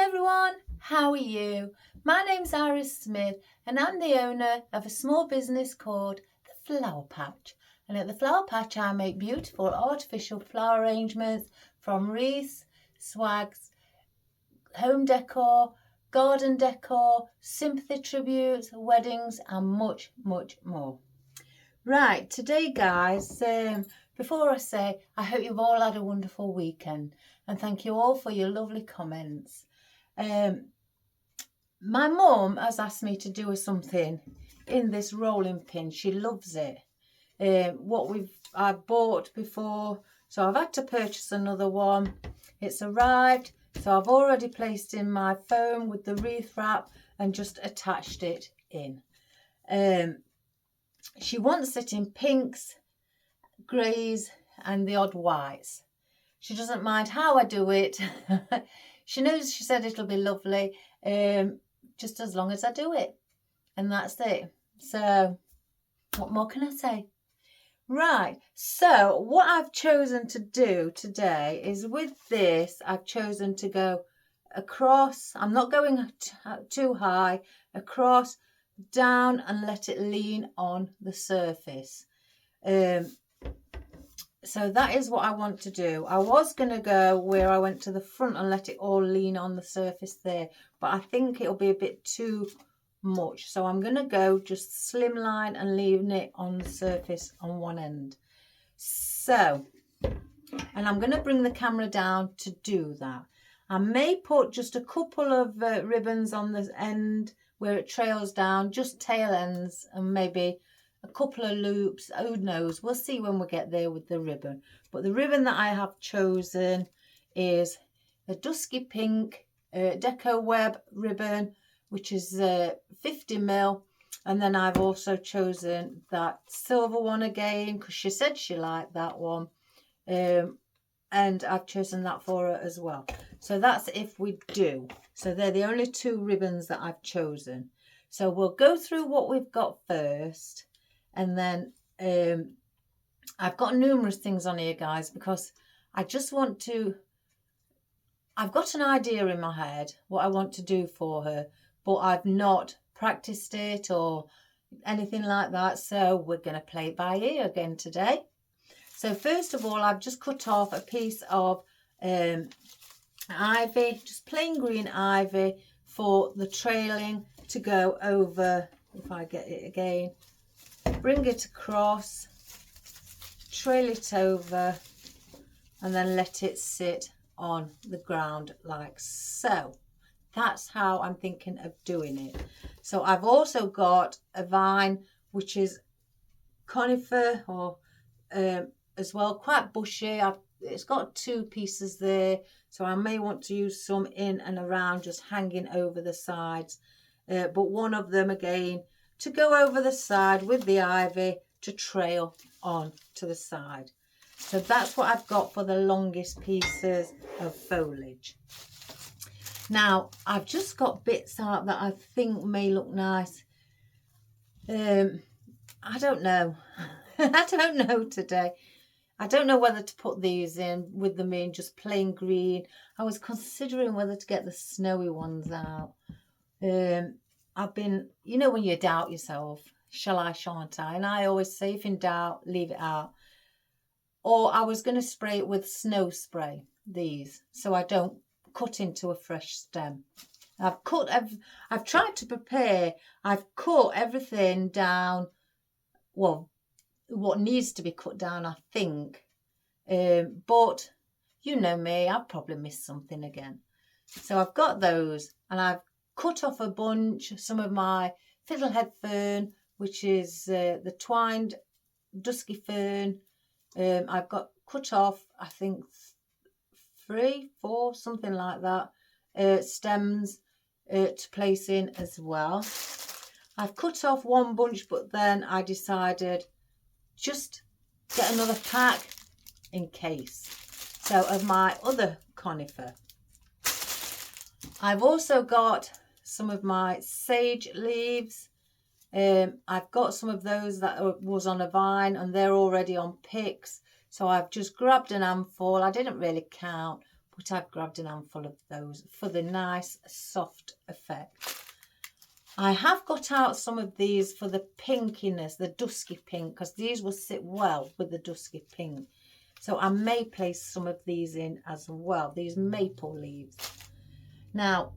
everyone, how are you? My name's Iris Smith and I'm the owner of a small business called The Flower Patch. And at The Flower Patch I make beautiful artificial flower arrangements from wreaths, swags, home decor, garden decor, sympathy tributes, weddings and much more. Right, today guys, before I say, I hope you've all had a wonderful weekend and thank you all for your lovely comments. My mum has asked me to do something in this rolling pin. She loves it. I've bought before, so I've had to purchase another one. It's arrived, so I've already placed in my foam with the wreath wrap and just attached it in. She wants it in pinks, greys and the odd whites. She doesn't mind how I do it. She knows, she said it'll be lovely, just as long as I do it. And that's it. So what more can I say? Right, so what I've chosen to do today is with this, I've chosen to go across. I'm not going too high, across, down and let it lean on the surface. So that is what I want to do. I was going to go where I went to the front and let it all lean on the surface there, but I think it'll be a bit too much. So I'm going to go just slimline and leaving it on the surface on one end. So, and I'm going to bring the camera down to do that. I may put just a couple of ribbons on the end where it trails down, just tail ends, and maybe a couple of loops. Who knows? We'll see when we get there with the ribbon. But the ribbon that I have chosen is a dusky pink deco web ribbon, which is 50mm. And then I've also chosen that silver one again because she said she liked that one. And I've chosen that for her as well. So that's if we do. So they're the only two ribbons that I've chosen. So we'll go through what we've got first. And then I've got numerous things on here, guys, because I just want to, I've got an idea in my head what I want to do for her, but I've not practiced it or anything like that. So we're going to play it by ear again today. So first of all, I've just cut off a piece of ivy, just plain green ivy for the trailing to go over. If I get it again, bring it across, trail it over, and then let it sit on the ground like so. That's how I'm thinking of doing it. So I've also got a vine, which is conifer or as well, quite bushy. It's got two pieces there, so I may want to use some in and around, just hanging over the sides. But one of them again to go over the side with the ivy to trail on to the side. So that's what I've got for the longest pieces of foliage. Now I've just got bits out that I think may look nice. I don't know. I don't know today. I don't know whether to put these in with them in just plain green. I was considering whether to get the snowy ones out. I've been, you know, when you doubt yourself, shall I, shan't I? And I always say, if in doubt, leave it out. Or I was going to spray it with snow spray, these, so I don't cut into a fresh stem. I've tried to prepare. I've cut everything down. Well, what needs to be cut down, I think. But you know me, I've probably missed something again. So I've got those, and I've cut off a bunch, some of my fiddlehead fern, which is the twined dusky fern. I've got cut off, I think, 3, 4, something like that, stems to place in as well. I've cut off one bunch, but then I decided just get another pack in case. So of my other conifer. I've also got some of my sage leaves. I've got some of those that was on a vine and they're already on picks. So I've just grabbed an handful. I didn't really count, but I've grabbed an handful of those for the nice soft effect. I have got out some of these for the pinkiness, the dusky pink, because these will sit well with the dusky pink. So I may place some of these in as well, these maple leaves. Now,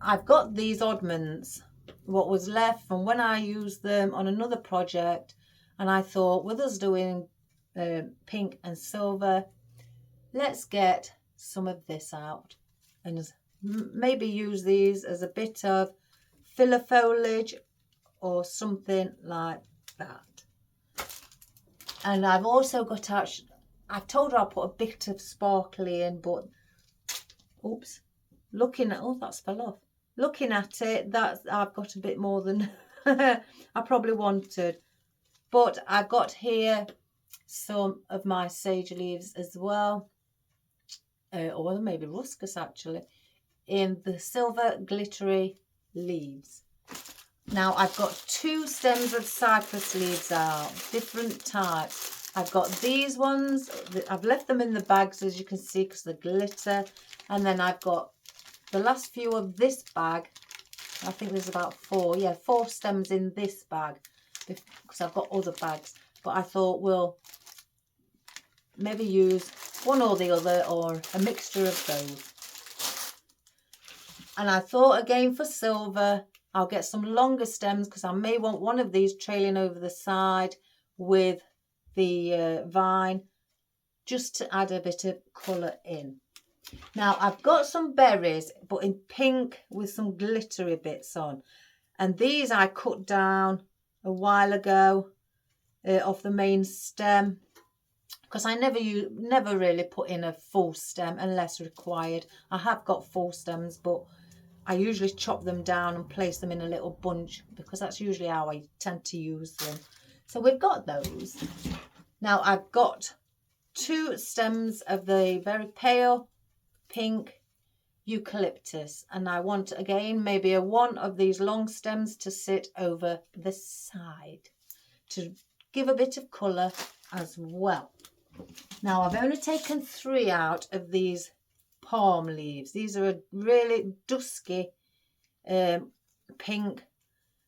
I've got these oddments, what was left from when I used them on another project, and I thought, with us doing pink and silver, let's get some of this out and maybe use these as a bit of filler foliage or something like that. And I've also got out, I told her I'll put a bit of sparkly in, but oops, looking at, oh, that's fell off. Looking at it, that's, I've got a bit more than I probably wanted. But I've got here some of my sage leaves as well, or maybe ruscus actually, in the silver glittery leaves. Now I've got 2 stems of cypress leaves out, different types. I've got these ones, I've left them in the bags as you can see because the glitter, and then I've got the last few of this bag. I think there's about 4 stems in this bag because I've got other bags, but I thought we'll maybe use one or the other or a mixture of those. And I thought again for silver, I'll get some longer stems because I may want one of these trailing over the side with the vine, just to add a bit of colour in. Now I've got some berries, but in pink with some glittery bits on. And these I cut down a while ago off the main stem, because I never really put in a full stem unless required. I have got full stems, but I usually chop them down and place them in a little bunch because that's usually how I tend to use them. So we've got those. Now I've got 2 stems of the very pale pink eucalyptus, and I want again maybe one of these long stems to sit over the side to give a bit of colour as well. Now I've only taken 3 out of these palm leaves. These are a really dusky pink,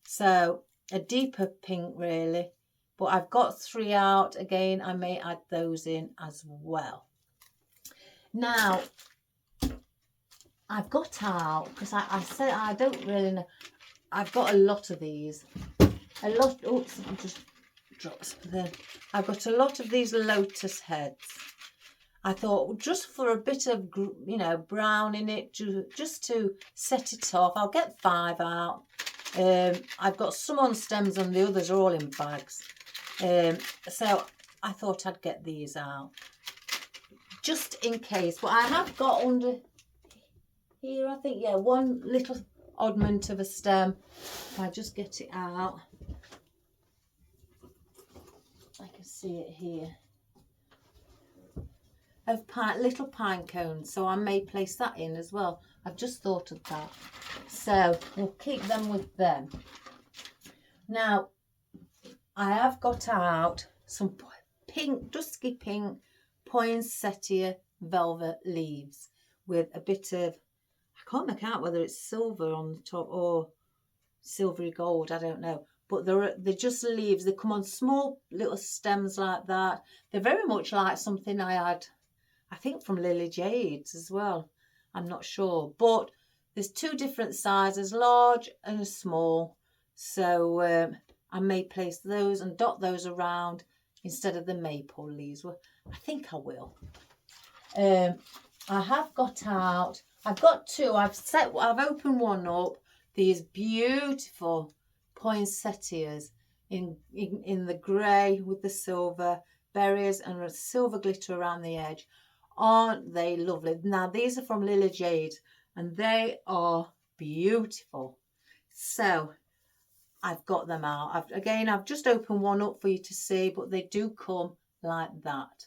so a deeper pink really, but I've got 3 out. Again, I may add those in as well. Now I've got out, because I said I don't really know, I've got a lot of these, a lot, oops, just drops there. I've got a lot of these lotus heads. I thought just for a bit of, you know, brown in it, just to set it off, I'll get 5 out. I've got some on stems and the others are all in bags. So I thought I'd get these out, just in case. But I have got under here, I think, yeah, one little oddment of a stem. If I just get it out, I can see it here, of little pine cones, so I may place that in as well. I've just thought of that, so we'll keep them with them. Now I have got out some pink, dusky pink poinsettia velvet leaves with a bit of, I can't make out whether it's silver on the top or silvery gold, I don't know, but they're just leaves. They come on small little stems like that. They're very much like something I had, I think, from Lily Jade's as well. I'm not sure, but there's 2 different sizes, large and a small. So I may place those and dot those around instead of the maple leaves. Well, I think I will. I have got out, I've got 2. I've opened one up. These beautiful poinsettias in the grey with the silver berries and a silver glitter around the edge. Aren't they lovely? Now these are from Lily Jade and they are beautiful. So I've got them out. I've just opened one up for you to see, but they do come like that.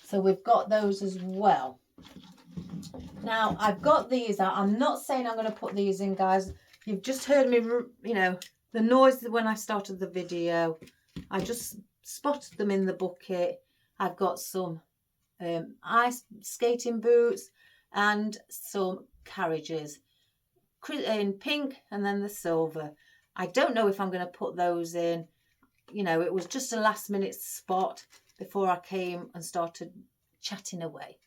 So we've got those as well. Now I've got these out. I'm not saying I'm going to put these in, guys. You've just heard me, you know, the noise when I started the video. I just spotted them in the bucket. I've got some ice skating boots and some carriages in pink and then the silver. I don't know if I'm going to put those in. You know, it was just a last minute spot before I came and started chatting away.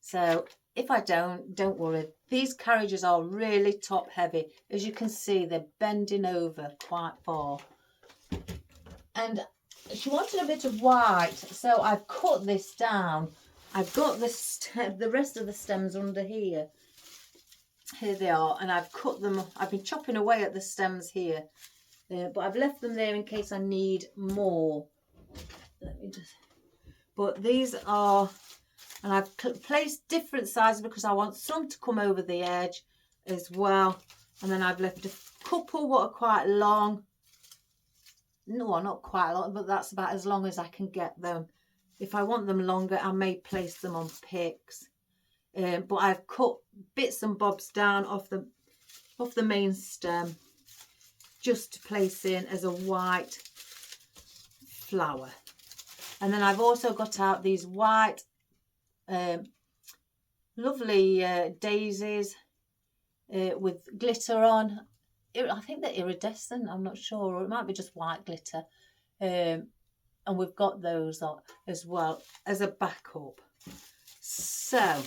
So if I don't worry. These carriages are really top heavy. As you can see, they're bending over quite far. And she wanted a bit of white, so I've cut this down. I've got the rest of the stems under here. Here they are, and I've cut them. I've been chopping away at the stems here, but I've left them there in case I need more. Let me just. But these are, and I've placed different sizes because I want some to come over the edge as well. And then I've left a couple what are quite long. No, not quite long, but that's about as long as I can get them. If I want them longer, I may place them on picks. But I've cut bits and bobs down off the main stem just to place in as a white flower. And then I've also got out these white lovely daisies with glitter on. I think they're iridescent, I'm not sure, or it might be just white glitter. And we've got those on as well as a backup. So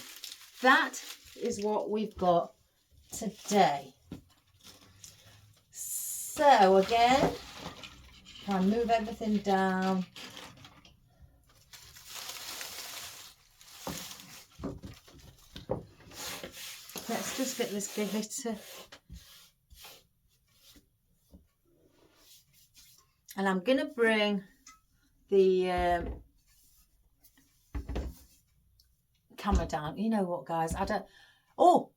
that is what we've got today. So again, try and move everything down. Let's just get this glitter. And I'm going to bring the camera down. You know what, guys?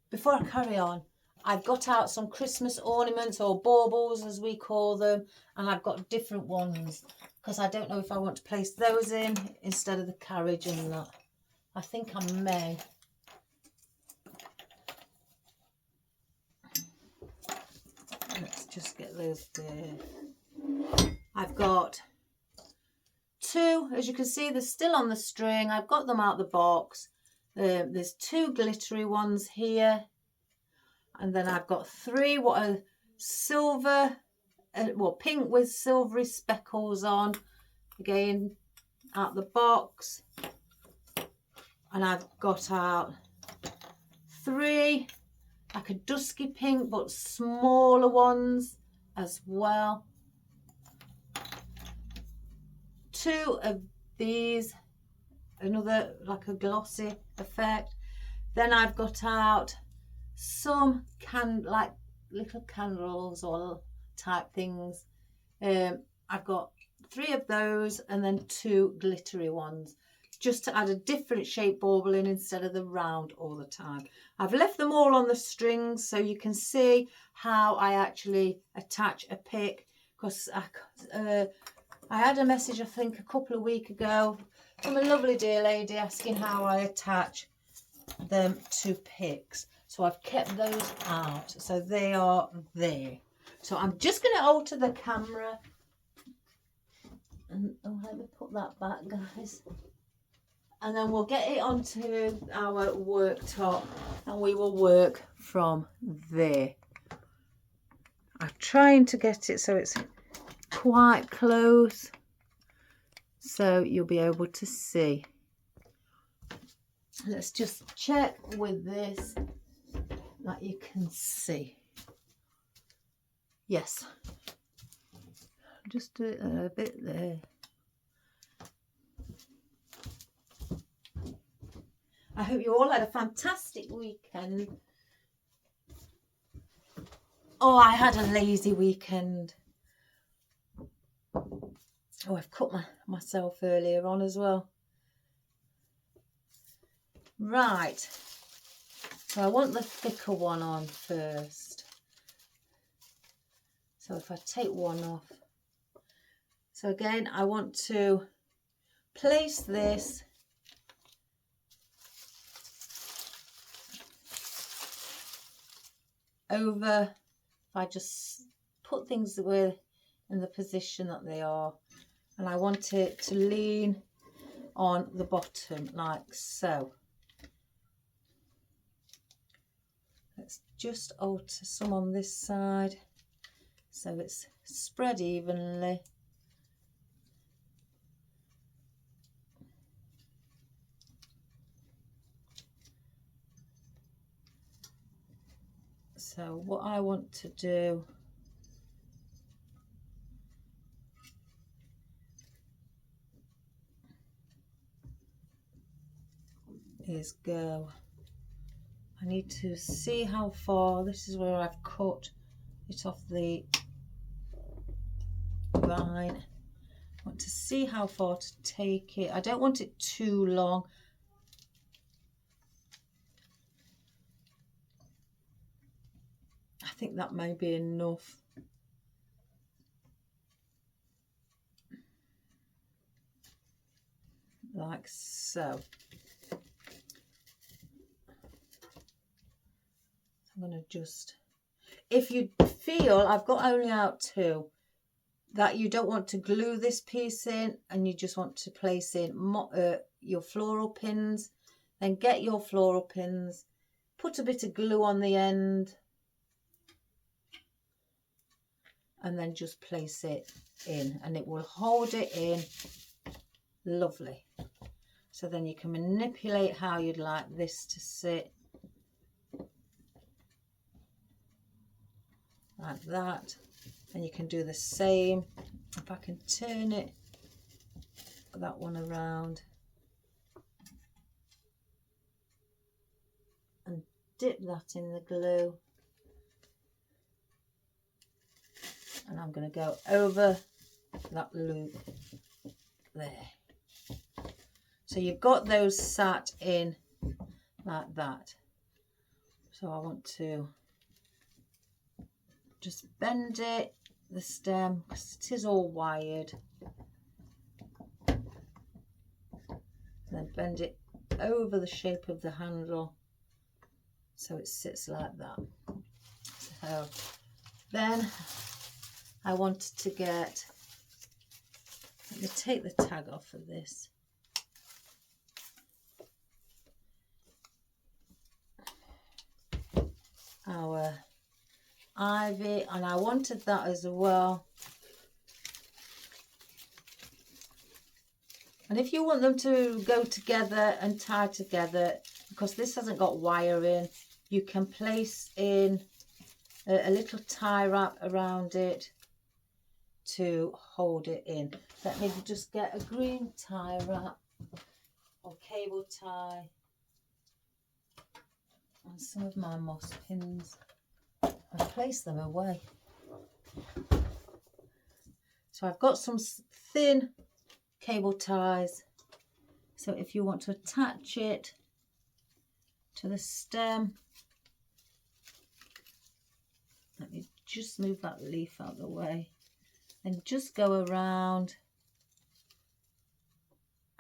Before I carry on, I've got out some Christmas ornaments, or baubles as we call them. And I've got different ones because I don't know if I want to place those in instead of the carriage and that. I think I may. Let's just get those there. I've got two, as you can see, they're still on the string. I've got them out the box. There's two glittery ones here. And then I've got three what are silver, pink with silvery speckles on. Again, out the box. And I've got out three, like a dusky pink, but smaller ones as well. Two of these, another like a glossy effect. Then I've got out some like little candles or type things. I've got three of those and then two glittery ones, just to add a different shape bauble in instead of the round all the time. I've left them all on the strings so you can see how I actually attach a pick, because I had a message, I think, a couple of weeks ago from a lovely dear lady asking how I attach them to picks. So I've kept those out. So they are there. So I'm just going to alter the camera. And let me put that back, guys. And then we'll get it onto our worktop and we will work from there. I'm trying to get it so it's quite close so you'll be able to see. Let's just check with this that you can see. Yes, just do it a bit there. I hope you all had a fantastic weekend. Oh, I had a lazy weekend. Oh, I've cut myself earlier on as well. Right. So I want the thicker one on first. So if I take one off. So again, I want to place this over. If I just put things in the position that they are, and I want it to lean on the bottom like so. Let's just alter some on this side so it's spread evenly. So what I want to do is go, I need to see how far, this is where I've cut it off the vine. I want to see how far to take it. I don't want it too long. I think that may be enough. Like so. I'm going to just, if you feel, I've got only out 2, that you don't want to glue this piece in and you just want to place in your floral pins, then get your floral pins, put a bit of glue on the end and then just place it in and it will hold it in lovely. So then you can manipulate how you'd like this to sit. Like that. And you can do the same. If I can turn it, that one around and dip that in the glue. And I'm going to go over that loop there. So you've got those sat in like that. So I want to just bend it, the stem, because it is all wired. Then bend it over the shape of the handle so it sits like that. So then I wanted to get, let me take the tag off of this. Our ivy, and I wanted that as well. And if you want them to go together and tie together, because this hasn't got wire in, you can place in a little tie wrap around it to hold it in. Let me just get a green tie wrap or cable tie and some of my moss pins and place them away. So I've got some thin cable ties, so if you want to attach it to the stem, let me just move that leaf out of the way and just go around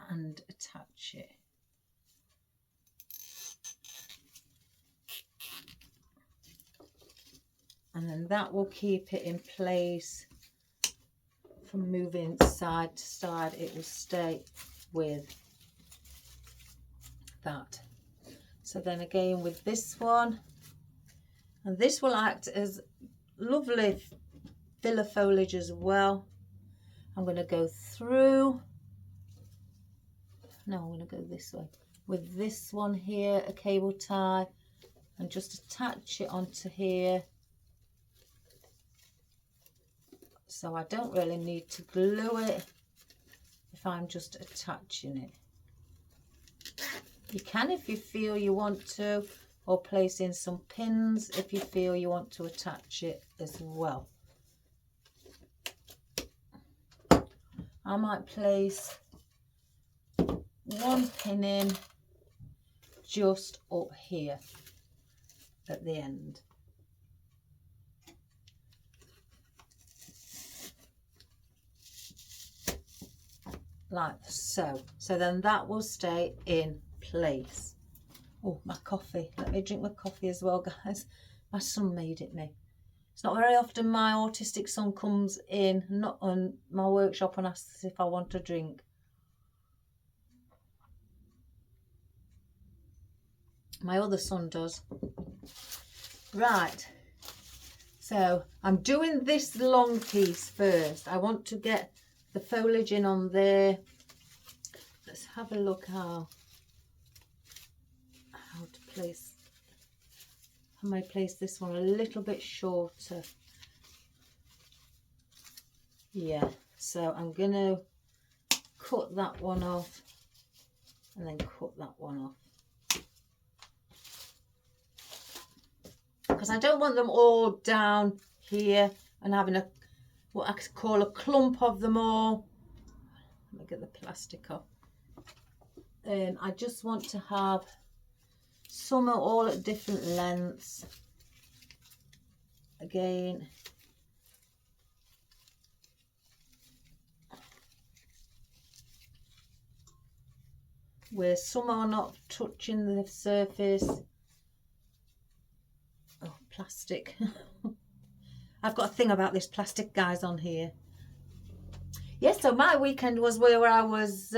and attach it. And then that will keep it in place from moving side to side. It will stay with that. So then again with this one, and this will act as lovely filler foliage as well. I'm going to go through, no, I'm going to go this way with this one here, a cable tie, and just attach it onto here. So I don't really need to glue it if I'm just attaching it. You can if you feel you want to, or place in some pins if you feel you want to attach it as well. I might place one pin in just up here at the end. Like so. So then that will stay in place. Oh, my coffee. Let me drink my coffee as well, guys. My son made it me. It's not very often my autistic son comes in, not on my workshop, and asks if I want a drink. My other son does. Right, so I'm doing this long piece first. I want to get the foliage in on there. Let's have a look how to place. I may place this one a little bit shorter. Yeah, so I'm going to cut that one off and then cut that one off. Because I don't want them all down here and having a what I could call a clump of them all. Let me get the plastic off. I just want to have some are all at different lengths. Again, where some are not touching the surface. Oh, plastic. I've got a thing about this plastic, guys, on here. Yes, so my weekend was where I was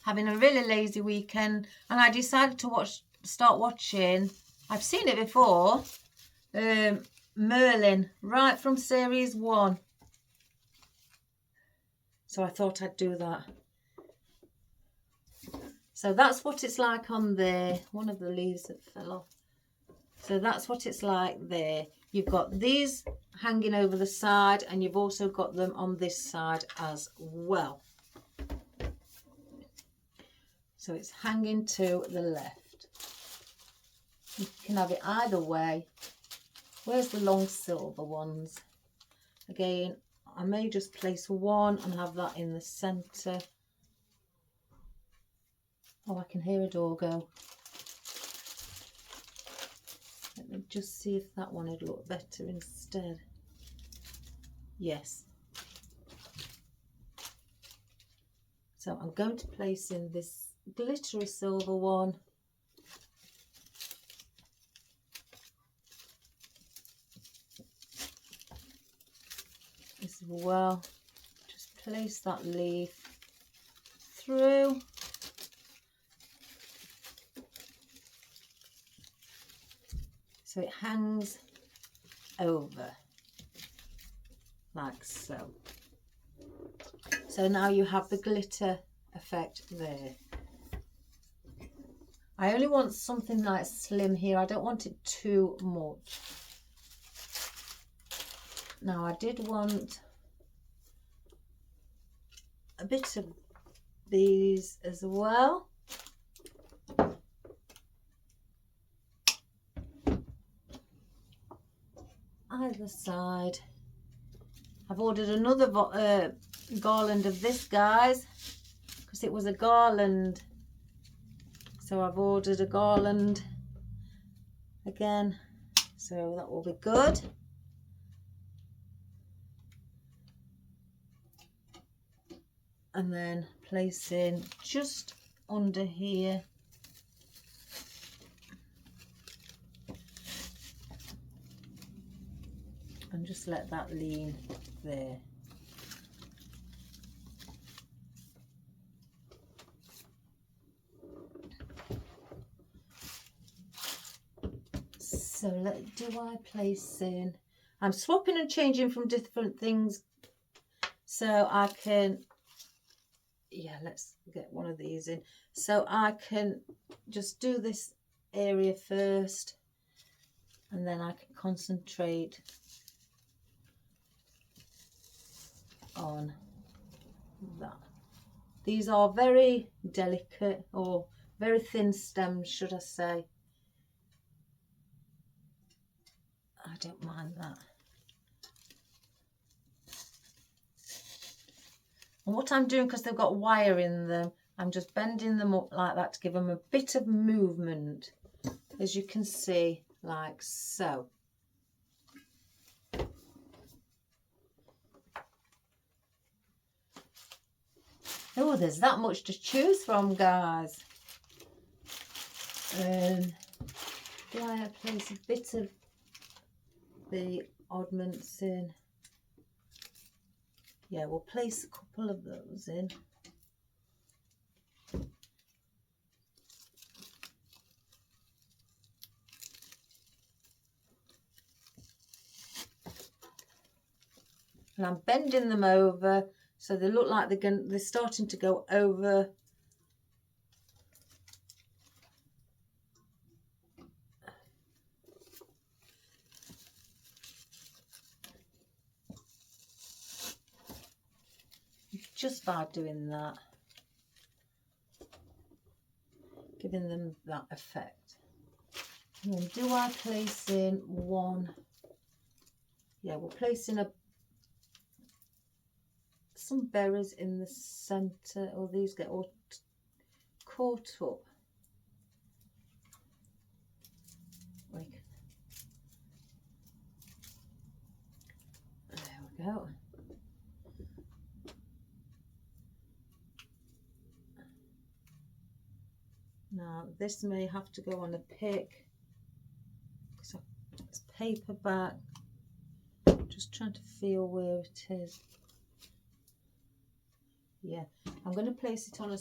having a really lazy weekend, and I decided to start watching. I've seen it before. Merlin, right from series 1. So I thought I'd do that. So that's what it's like on there. One of the leaves that fell off. So that's what it's like there. You've got these hanging over the side, and you've also got them on this side as well. So it's hanging to the left. You can have it either way. Where's the long silver ones? Again, I may just place one and have that in the centre. Oh, I can hear a door go. Let me just see if that one would look better instead. Yes. So I'm going to place in this glittery silver one. As well. Just place that leaf through. So it hangs over like so. So now you have the glitter effect there. I only want something like slim here. I don't want it too much. Now I did want a bit of these as well. Either side. I've ordered another garland of this, guys, because it was a garland. So I've ordered a garland again. So that will be good. And then placing just under here. And just let that lean there. So do I place in? I'm swapping and changing from different things so I can, yeah, let's get one of these in. So I can just do this area first, and then I can concentrate on that. These are very delicate, or very thin stems, should I say. I don't mind that. And what I'm doing, because they've got wire in them, I'm just bending them up like that to give them a bit of movement, as you can see, like so. Oh, there's that much to choose from, guys. Do I place a bit of the oddments in? Yeah, we'll place a couple of those in. And I'm bending them over so they look like they're starting to go over. Just by doing that, giving them that effect. And then do I place in one? Yeah, we're placing some berries in the centre. Oh, these get all caught up. Like, there we go. Now this may have to go on a pick because it's paperback. Just trying to feel where it is. Yeah, I'm going to place it on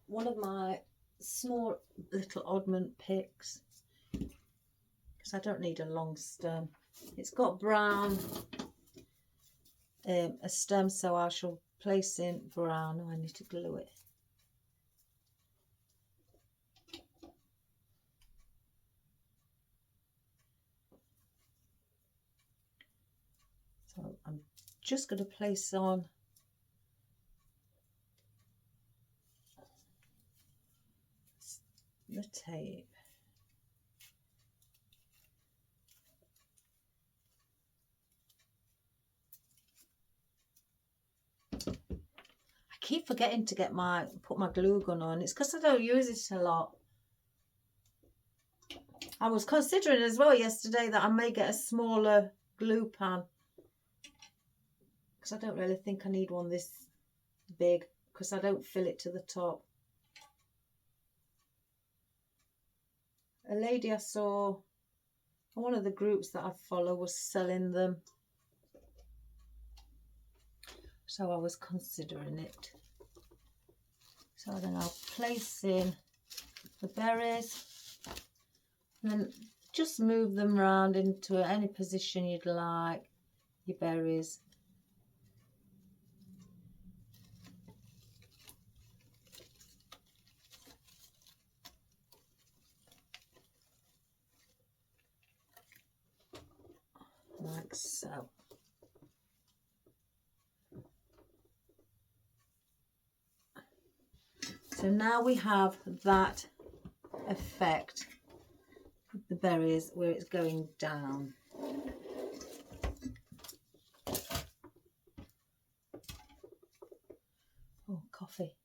one of my small little oddment picks because I don't need a long stem. It's got brown a stem, so I shall place in brown. Oh, I need to glue it. So I'm just going to place on the tape. I keep forgetting to put my glue gun on. It's because I don't use it a lot. I was considering as well yesterday that I may get a smaller glue pan because I don't really think I need one this big because I don't fill it to the top. A lady I saw on one of the groups that I follow was selling them, so I was considering it. So then I'll place in the berries and then just move them around into any position you'd like, your berries. Like so. So now we have that effect with the berries where it's going down. Oh, coffee.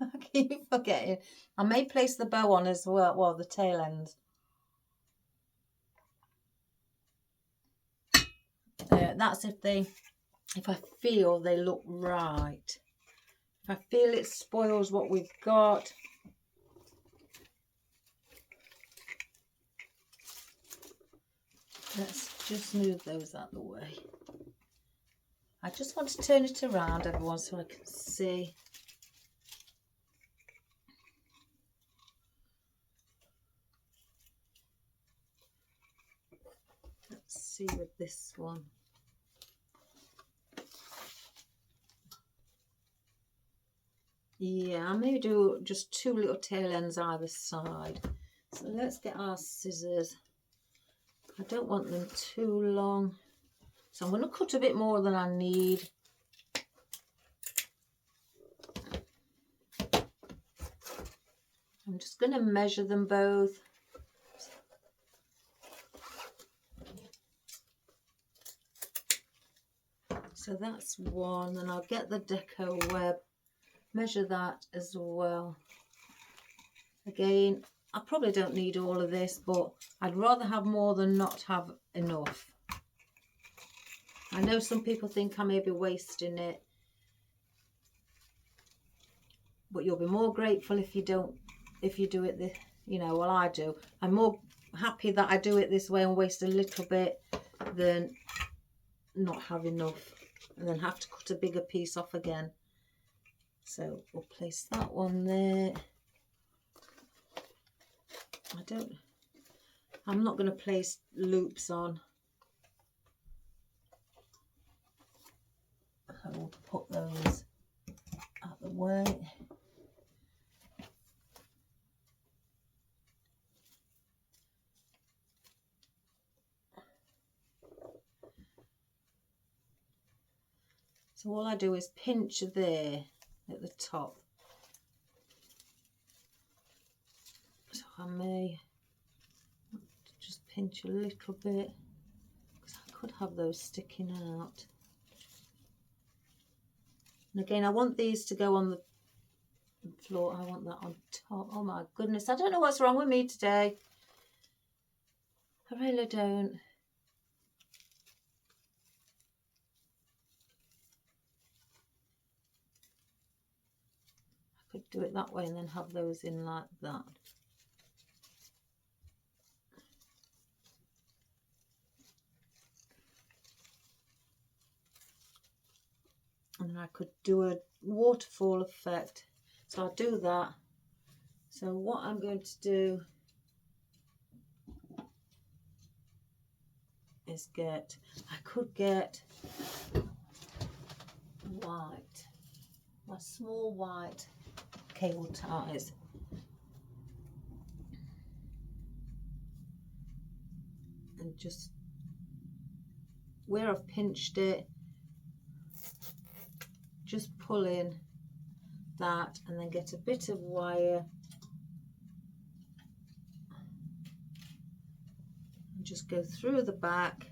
I keep forgetting. I may place the bow on as well, the tail ends. That's if I feel they look right. If I feel it spoils what we've got. Let's just move those out of the way. I just want to turn it around, everyone, so I can see. Let's see with this one. Yeah, I may do just two little tail ends either side. So let's get our scissors. I don't want them too long. So I'm going to cut a bit more than I need. I'm just going to measure them both. So that's one, and I'll get the deco web, measure that as well. Again, I probably don't need all of this, but I'd rather have more than not have enough. I know some people think I may be wasting it, but you'll be more grateful if you do it this, well, I do. I'm more happy that I do it this way and waste a little bit than not have enough and then have to cut a bigger piece off again. So we'll place that one there. I'm not going to place loops on. I will put those out the way. So all I do is pinch there at the top. So I may just pinch a little bit because I could have those sticking out. And again, I want these to go on the floor. I want that on top. Oh my goodness, I don't know what's wrong with me today. I really don't. I could do it that way and then have those in like that. And then I could do a waterfall effect. So I'll do that. So what I'm going to do is I could get white, my small white cable ties. And just where I've pinched it, just pull in that and then get a bit of wire and just go through the back,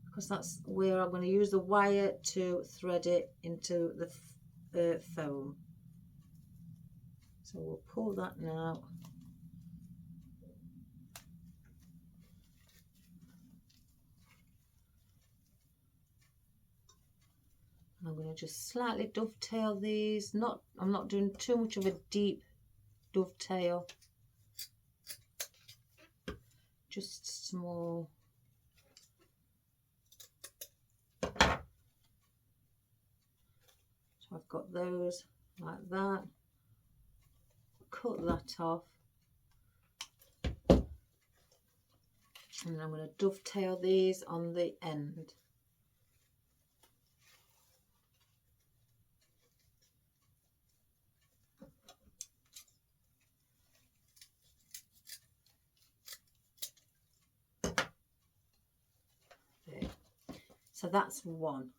because that's where I'm going to use the wire to thread it into the foam. So we'll pull that now. I'm going to just slightly dovetail these. I'm not doing too much of a deep dovetail. Just small. So I've got those like that. Cut that off. And then I'm going to dovetail these on the end. So that's one.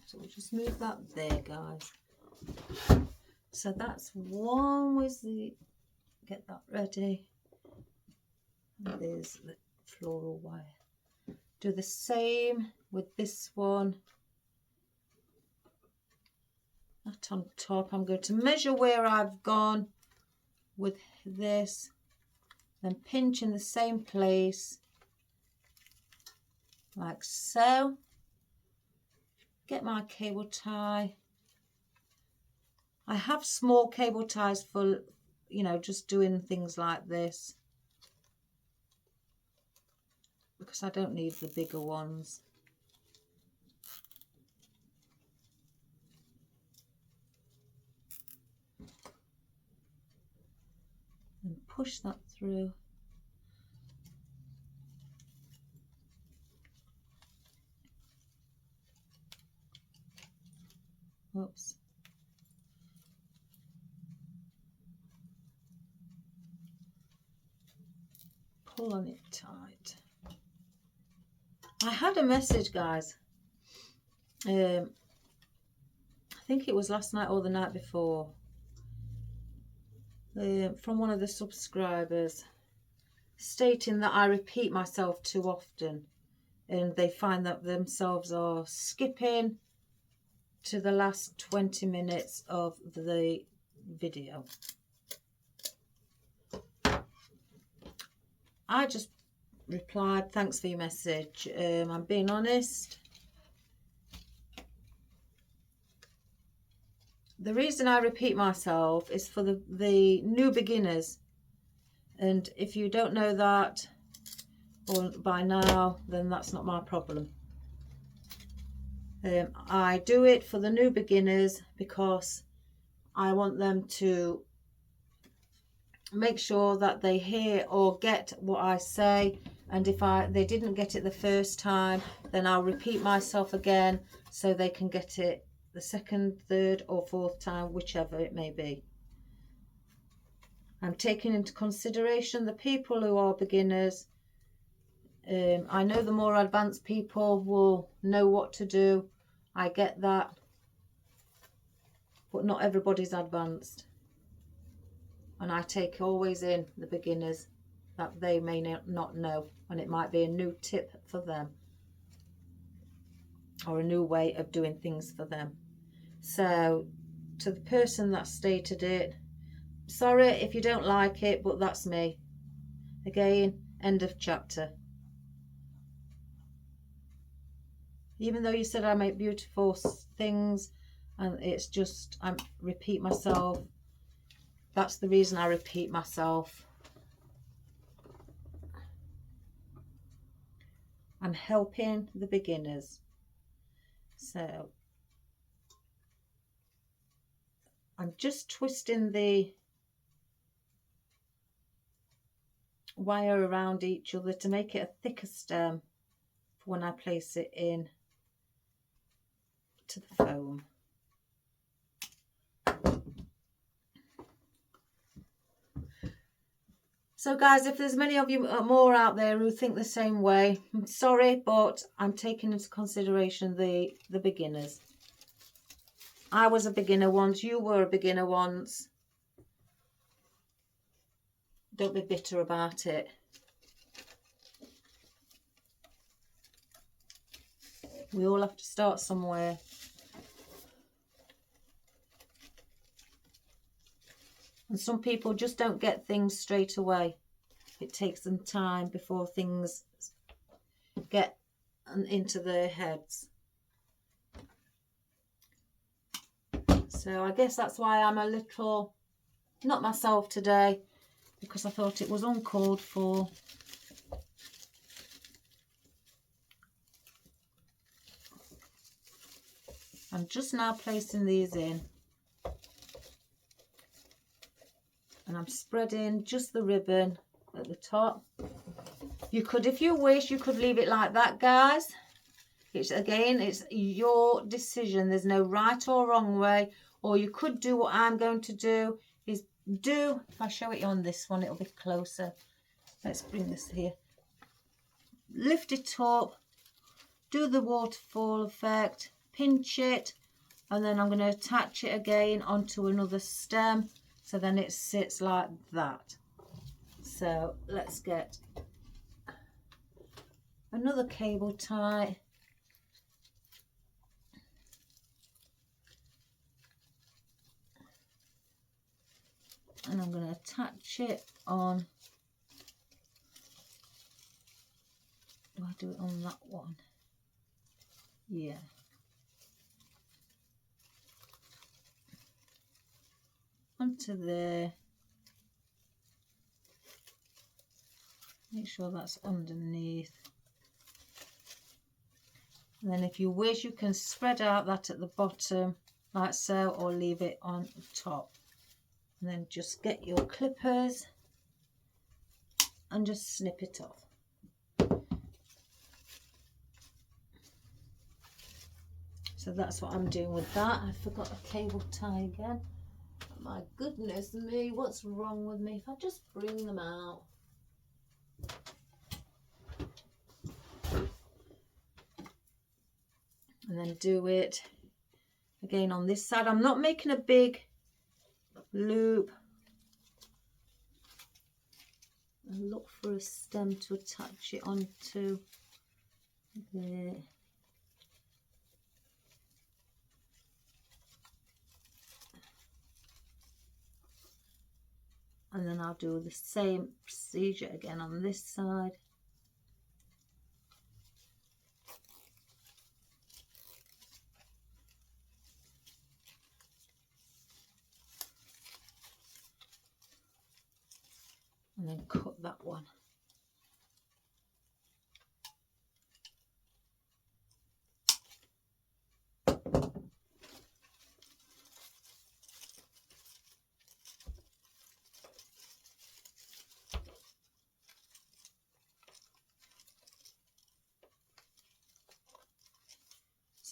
So we'll just move that there, guys. So that's one with the, get that ready. And there's the floral wire. Do the same with this one. That on top. I'm going to measure where I've gone with this. Then pinch in the same place. Like so. Get my cable tie. I have small cable ties for, you know, just doing things like this, because I don't need the bigger ones. And push that through. Whoops. Pull on it tight. I had a message, guys. I think it was last night or the night before, from one of the subscribers, stating that I repeat myself too often, and they find that themselves are skipping to the last 20 minutes of the video. I just replied, thanks for your message. I'm being honest. The reason I repeat myself is for the new beginners. And if you don't know that or by now, then that's not my problem. I do it for the new beginners because I want them to make sure that they hear or get what I say and if they didn't get it the first time, then I'll repeat myself again so they can get it the second, third or fourth time, whichever it may be. I'm taking into consideration the people who are beginners. I know the more advanced people will know what to do. I get that. But not everybody's advanced. And I take always in the beginners that they may not know. And it might be a new tip for them. Or a new way of doing things for them. So, to the person that stated it, sorry if you don't like it, but that's me. Again, end of chapter. Even though you said I make beautiful things, and it's just, I repeat myself. That's the reason I repeat myself. I'm helping the beginners. So, I'm just twisting the wire around each other to make it a thicker stem for when I place it in to the foam. So guys, if there's many of you more out there who think the same way, I'm sorry, but I'm taking into consideration the beginners. I was a beginner once, you were a beginner once. Don't be bitter about it. We all have to start somewhere. And some people just don't get things straight away. It takes them time before things get into their heads. So I guess that's why I'm a little, not myself today, because I thought it was uncalled for. I'm just now placing these in. And I'm spreading just the ribbon at the top. You could, if you wish, you could leave it like that, guys. It's your decision. There's no right or wrong way. Or you could do what I'm going to do. If I show it on this one, it'll be closer. Let's bring this here. Lift it up. Do the waterfall effect. Pinch it. And then I'm going to attach it again onto another stem. So then it sits like that. So let's get another cable tie. And I'm going to attach it on. Do I do it on that one? Yeah. Onto there. Make sure that's underneath. And then if you wish, you can spread out that at the bottom like so, or leave it on top. And then just get your clippers and just snip it off. So that's what I'm doing with that. I forgot a cable tie again. My goodness me, what's wrong with me? If I just bring them out. And then do it again on this side. I'm not making a big loop. And look for a stem to attach it onto there. And then I'll do the same procedure again on this side. And then cut that one.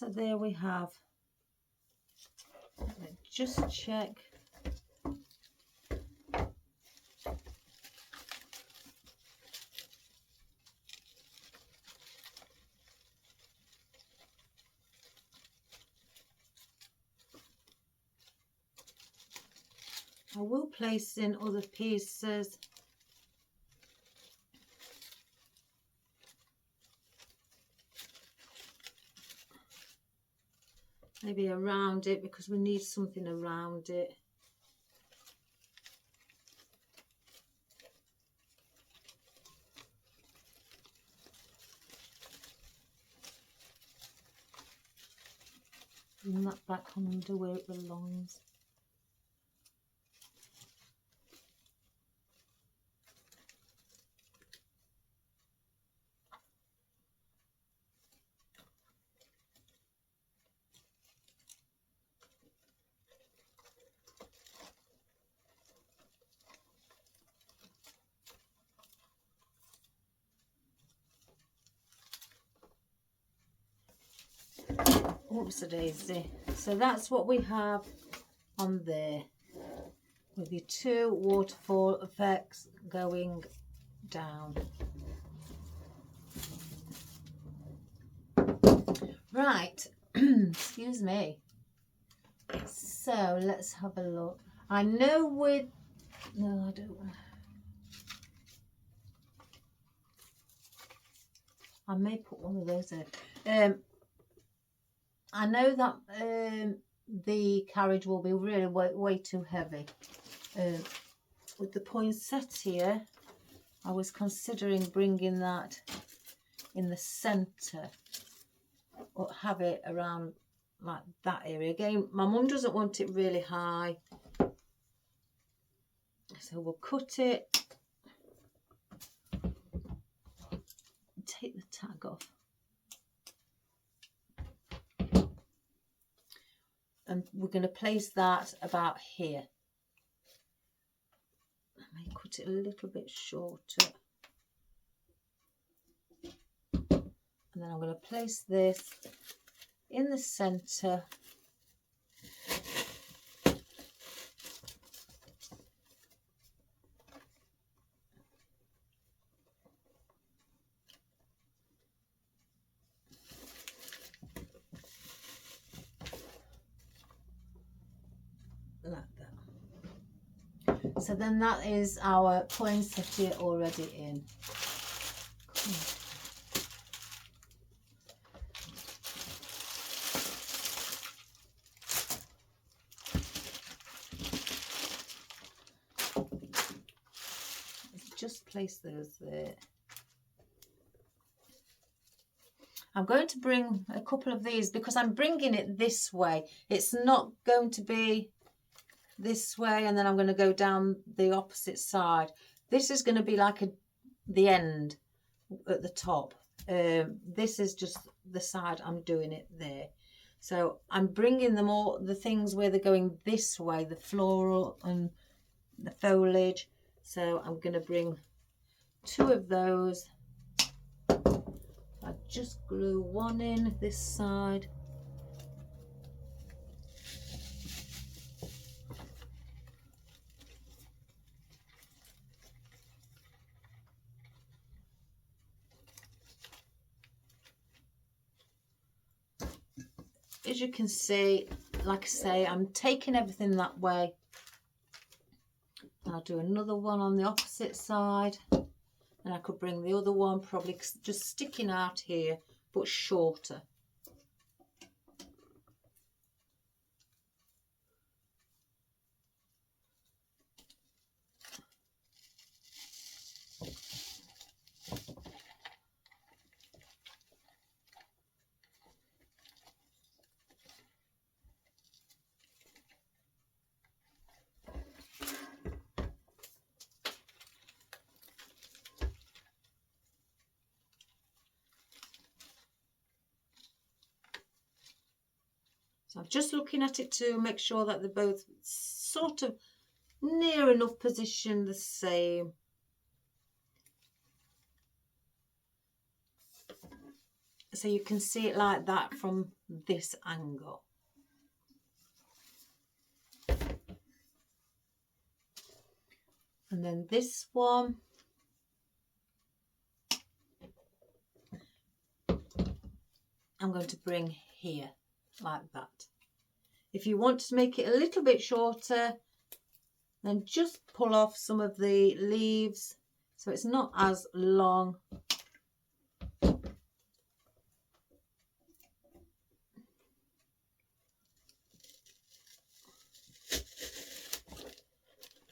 So there we have. Let me just check. I will place in other pieces. Maybe around it, because we need something around it. Bring that back under where it belongs. Oops, a daisy. So that's what we have on there, with your two waterfall effects going down. Right, excuse me. So let's have a look. I know with, no, I don't. I may put one of those in. I know that the carriage will be really way too heavy. With the poinsettia, I was considering bringing that in the centre, or have it around like that area. Again, my mum doesn't want it really high, so we'll cut it, take the tag off, and we're going to place that about here. I may cut it a little bit shorter, and then I'm going to place this in the centre. Like that. So then that is our poinsettia already in. Cool. Just place those there. I'm going to bring a couple of these because I'm bringing it this way. It's not going to be this way and then I'm going to go down the opposite side. This is going to be like the end at the top. This is just the side I'm doing it there. So I'm bringing them all, the things where they're going this way, the floral and the foliage. So I'm going to bring two of those. I just glue one in this side. As you can see, like I say, I'm taking everything that way. I'll do another one on the opposite side, and I could bring the other one probably just sticking out here but shorter. So I'm just looking at it to make sure that they're both sort of near enough position the same. so you can see it like that from this angle. And then this one, I'm going to bring here like that. If you want to make it a little bit shorter, then just pull off some of the leaves so it's not as long.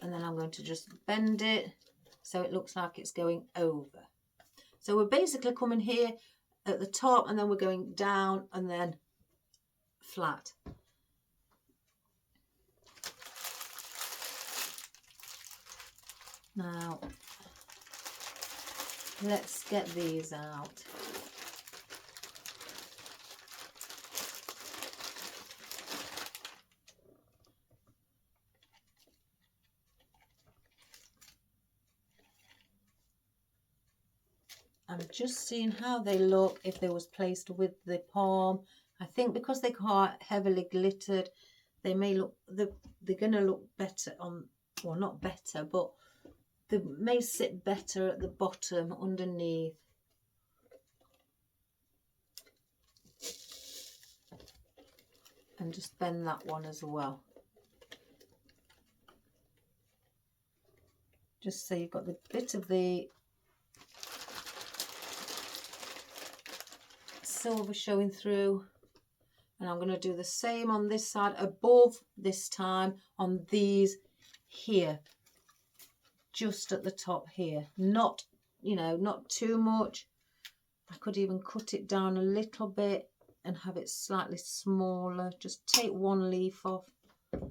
And then I'm going to just bend it so it looks like it's going over. So we're basically coming here at the top and then we're going down and then flat. Now, let's get these out. I'm just seeing how they look if they was placed with the palm. I think because they're quite heavily glittered, they may look, they're going to look better on, well, not better, but they may sit better at the bottom underneath. And just bend that one as well. Just so you've got the bit of the silver showing through. And I'm going to do the same on this side, above this time on these here, just at the top here. Not, you know, not too much. I could even cut it down a little bit and have it slightly smaller. Just take one leaf off. I'll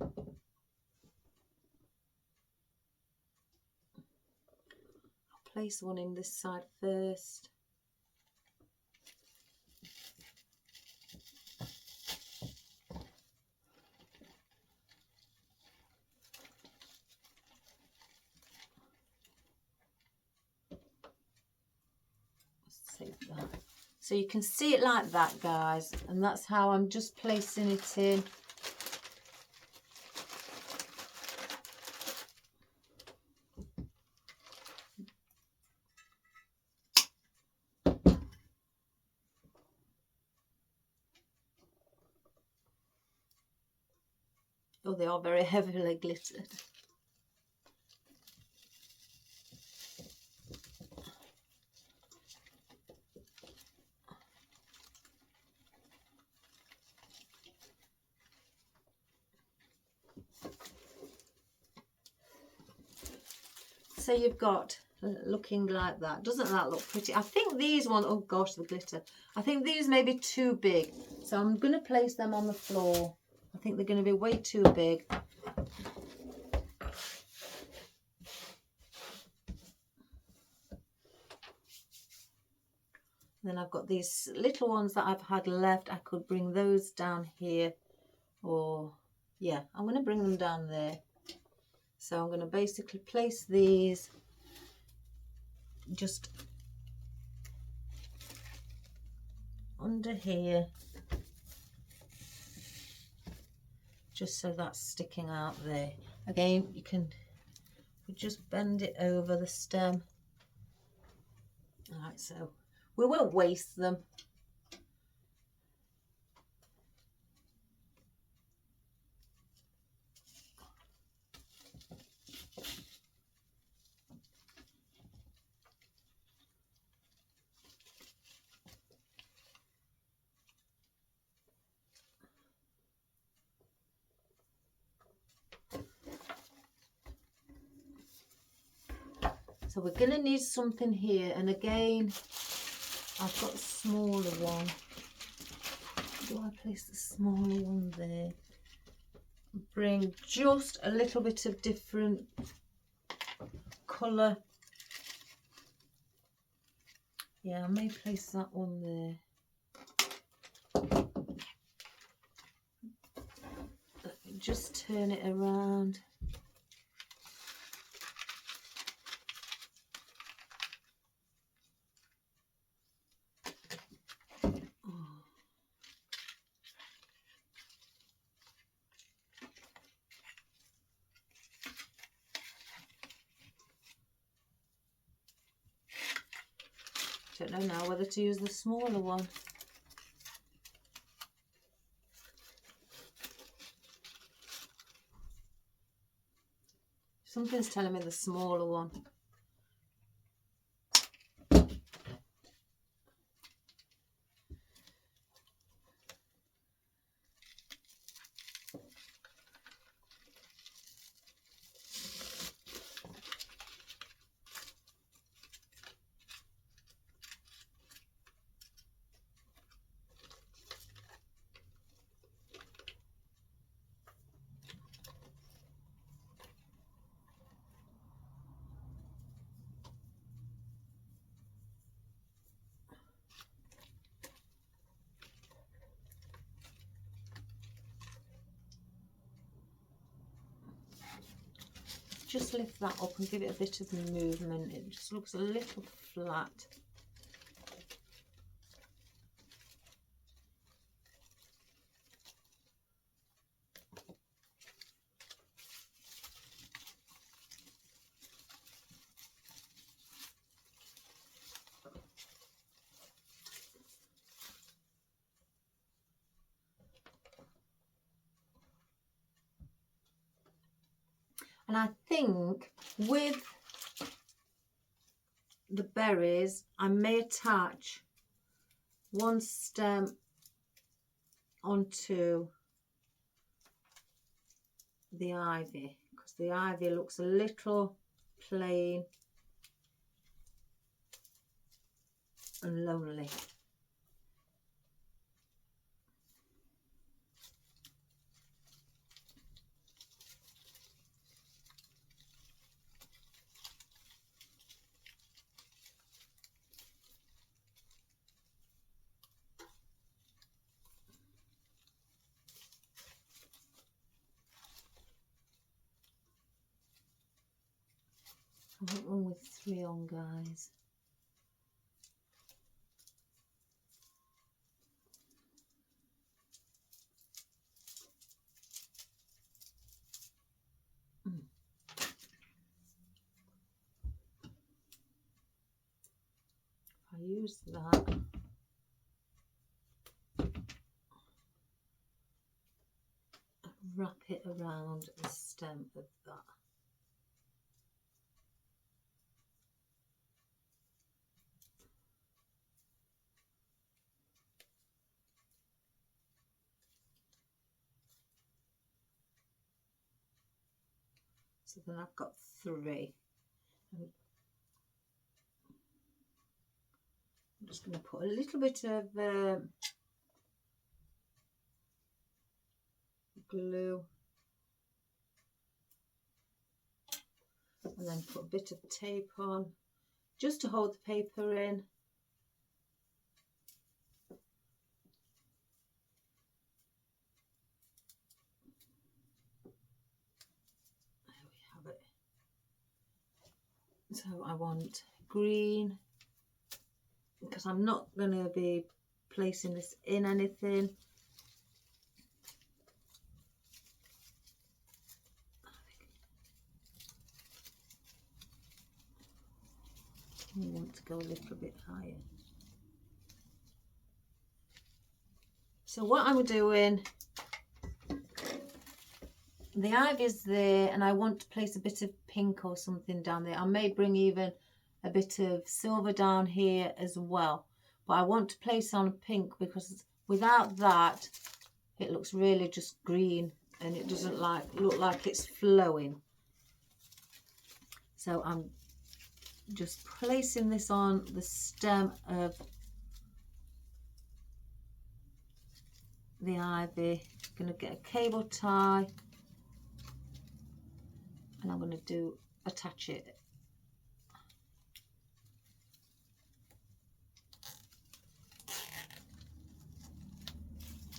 place one in this side first. Save that. So you can see it like that, guys, and that's how I'm just placing it in. Oh, they are very heavily glittered. So you've got looking like that. Doesn't that look pretty? I think these ones, oh gosh, the glitter. I think these may be too big. So I'm going to place them on the floor. I think they're going to be way too big. Then I've got these little ones that I've had left. I could bring those down here, or yeah, I'm going to bring them down there. So I'm going to basically place these just under here, just so that's sticking out there. Again, you can just bend it over the stem. All right, so we won't waste them. So we're going to need something here, and again, I've got a smaller one. Do I place the smaller one there? Bring just a little bit of different colour. Yeah, I may place that one there. Let me just turn it around. don't know now whether to use the smaller one. Something's telling me the smaller one. Just lift that up and give it a bit of movement. It just looks a little flat. And I think with the berries, I may attach one stem onto the ivy, because the ivy looks a little plain and lonely. I want one with 3 on, guys. I use that. Wrap it around the stem of that. So then I've got 3. I'm just going to put a little bit of glue and then put a bit of tape on just to hold the paper in. There we have it. So I want green, because I'm not going to be placing this in anything. I want to go a little bit higher. So what I'm doing, the ivy's there and I want to place a bit of pink or something down there. I may bring even a bit of silver down here as well, but I want to place on a pink because without that it looks really just green and it doesn't look like it's flowing. So I'm just placing this on the stem of the ivy. I'm going to get a cable tie and I'm going to attach it.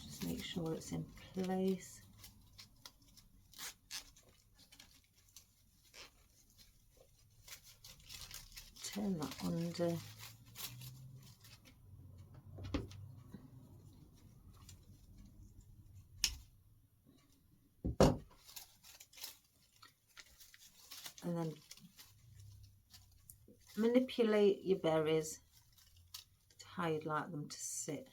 Just make sure it's in place. Turn that under. And then manipulate your berries how you'd like them to sit.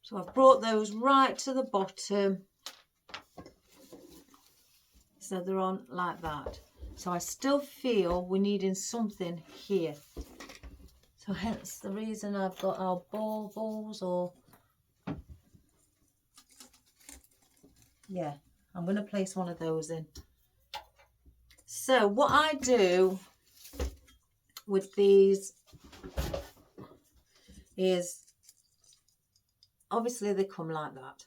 So I've brought those right to the bottom, so they're on like that. So I still feel we're needing something here. So hence the reason I've got our balls, or yeah, I'm going to place one of those in. So what I do with these is, obviously they come like that.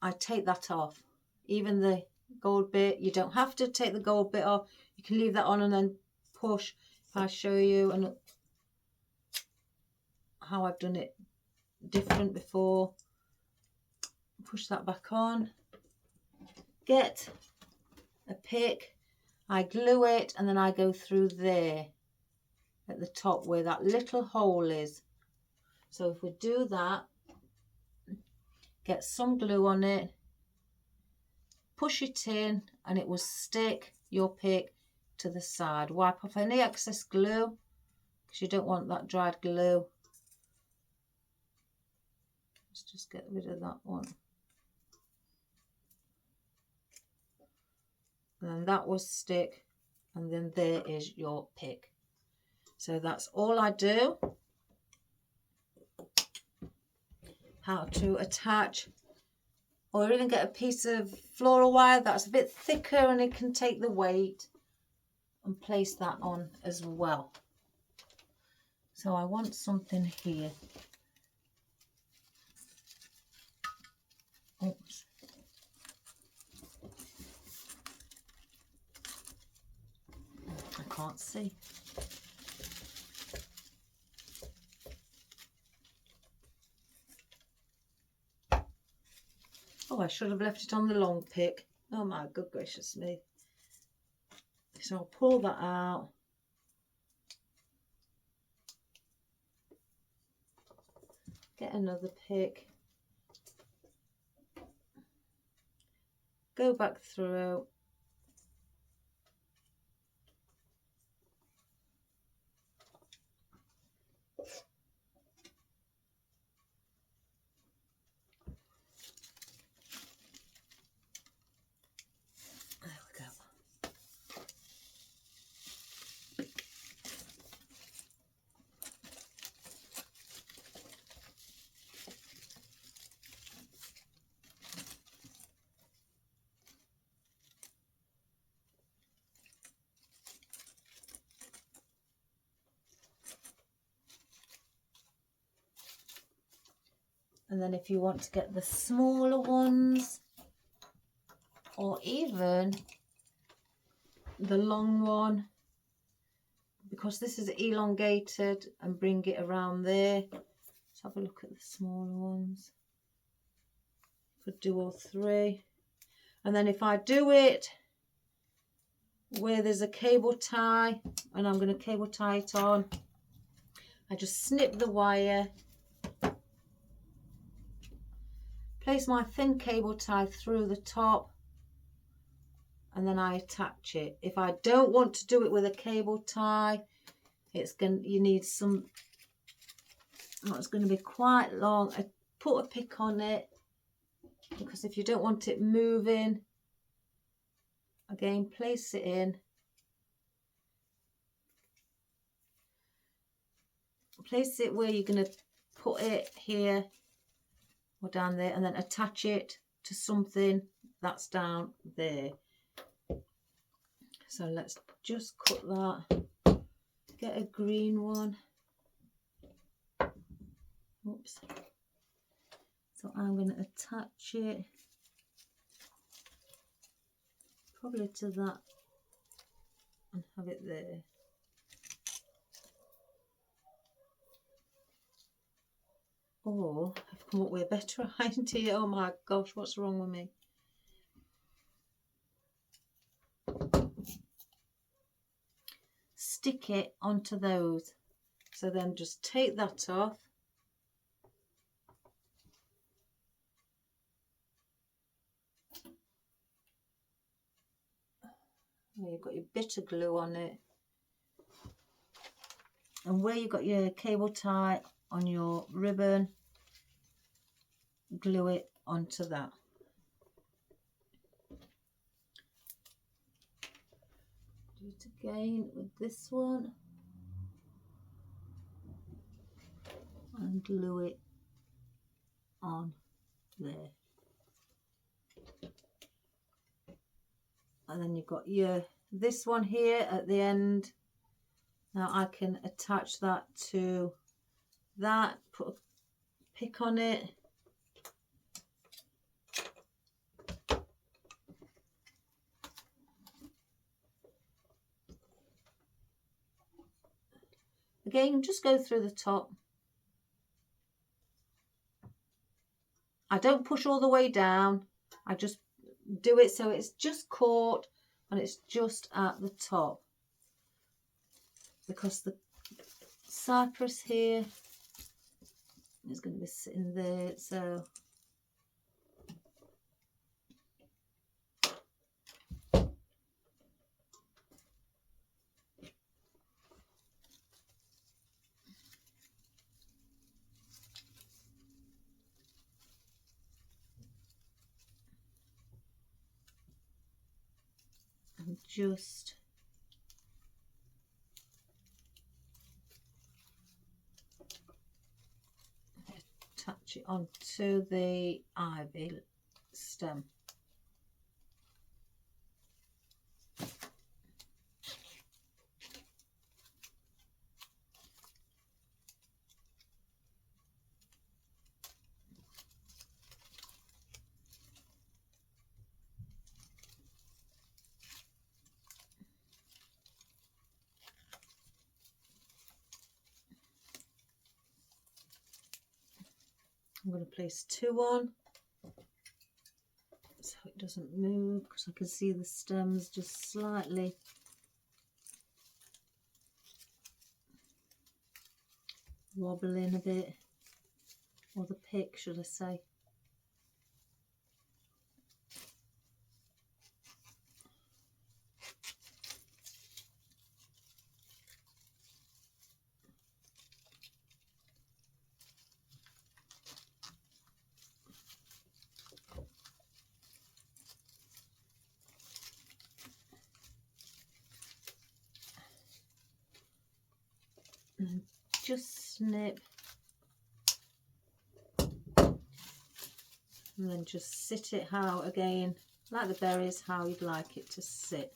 I take that off, even the gold bit. You don't have to take the gold bit off. You can leave that on and then push. If I show you and how I've done it different before, push that back on, get a pick, I glue it, and then I go through there at the top where that little hole is. So if we do that, get some glue on it, push it in, and it will stick your pick to the side. Wipe off any excess glue because you don't want that dried glue. Let's just get rid of that one. And then that will stick, and then there is your pick. So that's all I do. How to attach, or even get a piece of floral wire that's a bit thicker and it can take the weight, and place that on as well. So I want something here. Oops. I can't see. Oh, I should have left it on the long pick. Oh my good gracious me. So I'll pull that out. Get another pick. Go back through. There we go. And then if you want to get the smaller ones, or even the long one, because this is elongated, and bring it around there. Let's have a look at the smaller ones. Could do all three. And then if I do it where there's a cable tie, and I'm going to cable tie it on, I just snip the wire, place my thin cable tie through the top, and then I attach it. If I don't want to do it with a cable tie, you need some, oh, it's going to be quite long. I put a pick on it, because if you don't want it moving, again, place it in. Place it where you're going to put it, here or down there, and then attach it to something that's down there. So let's just cut that. Get a green one. Oops. So I'm going to attach it probably to that and have it there. Or I've come up with a better idea. Oh my gosh, what's wrong with me? Stick it onto those. So then just take that off. You've got your bit of glue on it. And where you've got your cable tie on your ribbon, glue it onto that. Do it again with this one. And glue it on there. And then you've got your this one here at the end. Now I can attach that to that, put a pick on it. Again, just go through the top. I don't push all the way down. I just do it so it's just caught and it's just at the top. Because the cypress here is going to be sitting there, so I'm just attach it onto the ivy stem. I'm going to place two on so it doesn't move, because I can see the stems just slightly wobbling a bit, or the pick should I say. And just snip and then just sit it how, again, like the berries, how you'd like it to sit.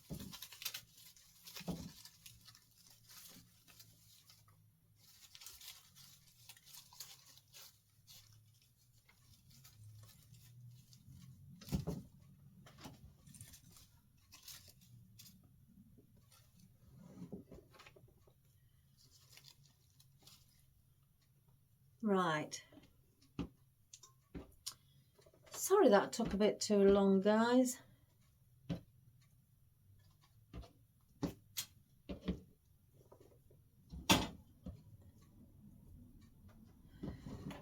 Right. Sorry that took a bit too long, guys.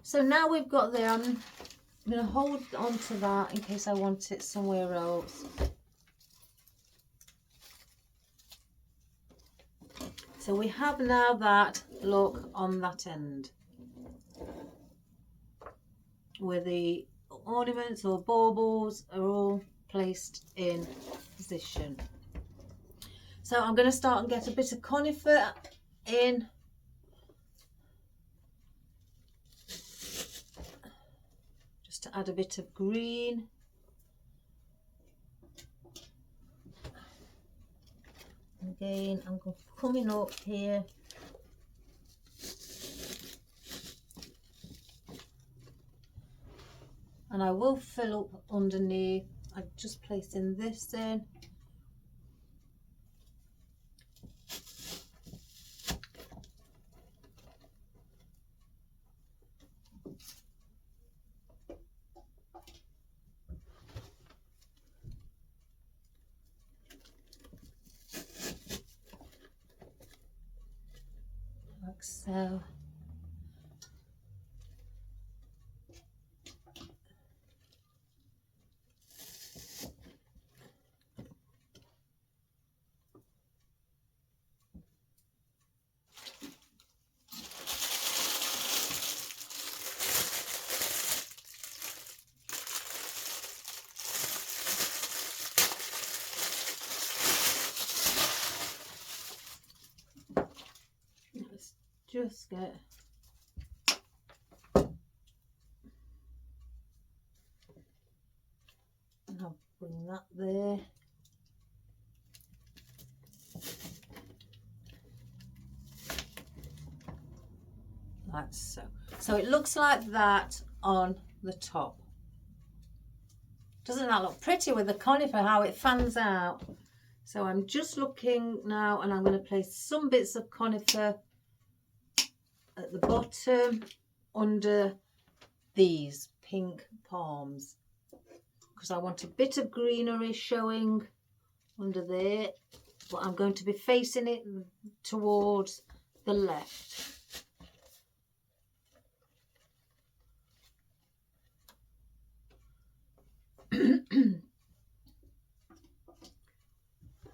So now we've got there, I'm going to hold on to that in case I want it somewhere else. So we have now that look on that end, where the ornaments or baubles are all placed in position. So I'm going to start and get a bit of conifer in. Just to add a bit of green. Again, I'm coming up here. And I will fill up underneath. I'm just placing this in. So let's just get I'll bring that there. Like so. So it looks like that on the top. Doesn't that look pretty with the conifer, how it fans out? So I'm just looking now, and I'm going to place some bits of conifer at the bottom under these pink palms, because I want a bit of greenery showing under there, but I'm going to be facing it towards the left.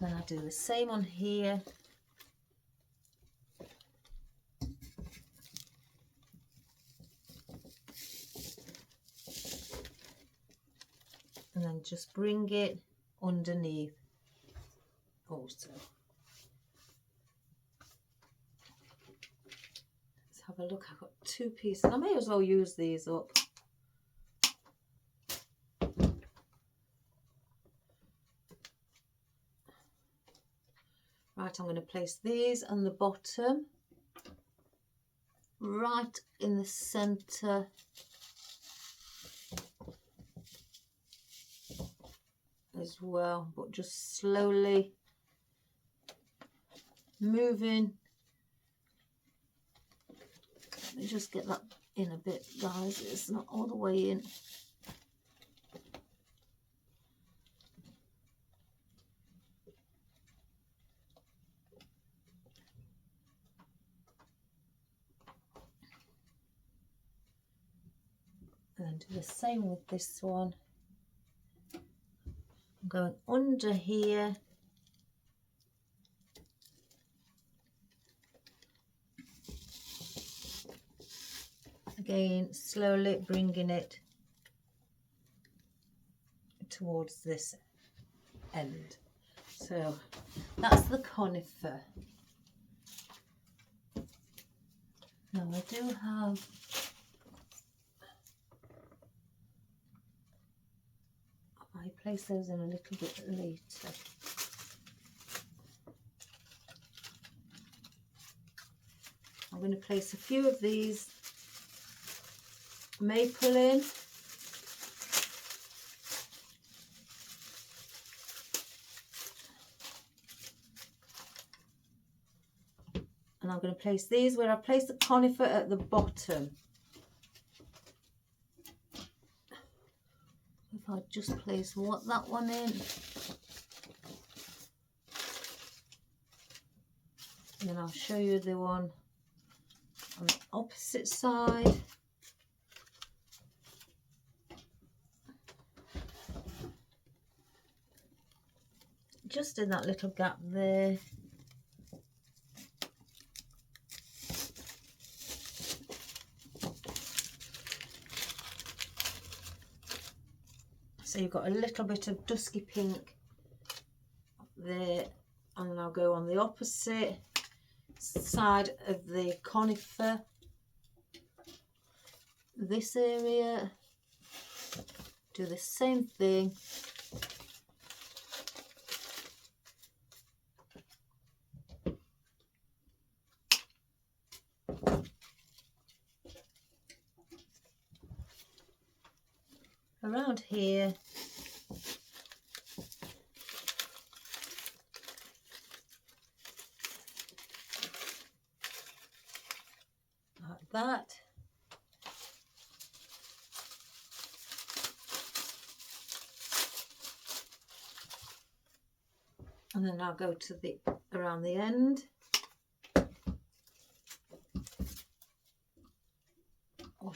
Then I do the same on here. And then just bring it underneath also. Let's have a look. I've got 2 pieces. I may as well use these up. Right, I'm going to place these on the bottom, right in the centre as well, but just slowly moving. Let me just get that in a bit, guys. It's not all the way in. And then do the same with this one. I'm going under here. Again, slowly bringing it towards this end. So that's the conifer. Now I do have I place those in a little bit later. I'm going to place a few of these maple in. And I'm going to place these where I placed the conifer at the bottom. If I just place that one in. And then I'll show you the one on the opposite side. Just in that little gap there. So you've got a little bit of dusky pink there, and then I'll go on the opposite side of the conifer, this area, do the same thing. Around here, like that. And then I'll go to the around the end.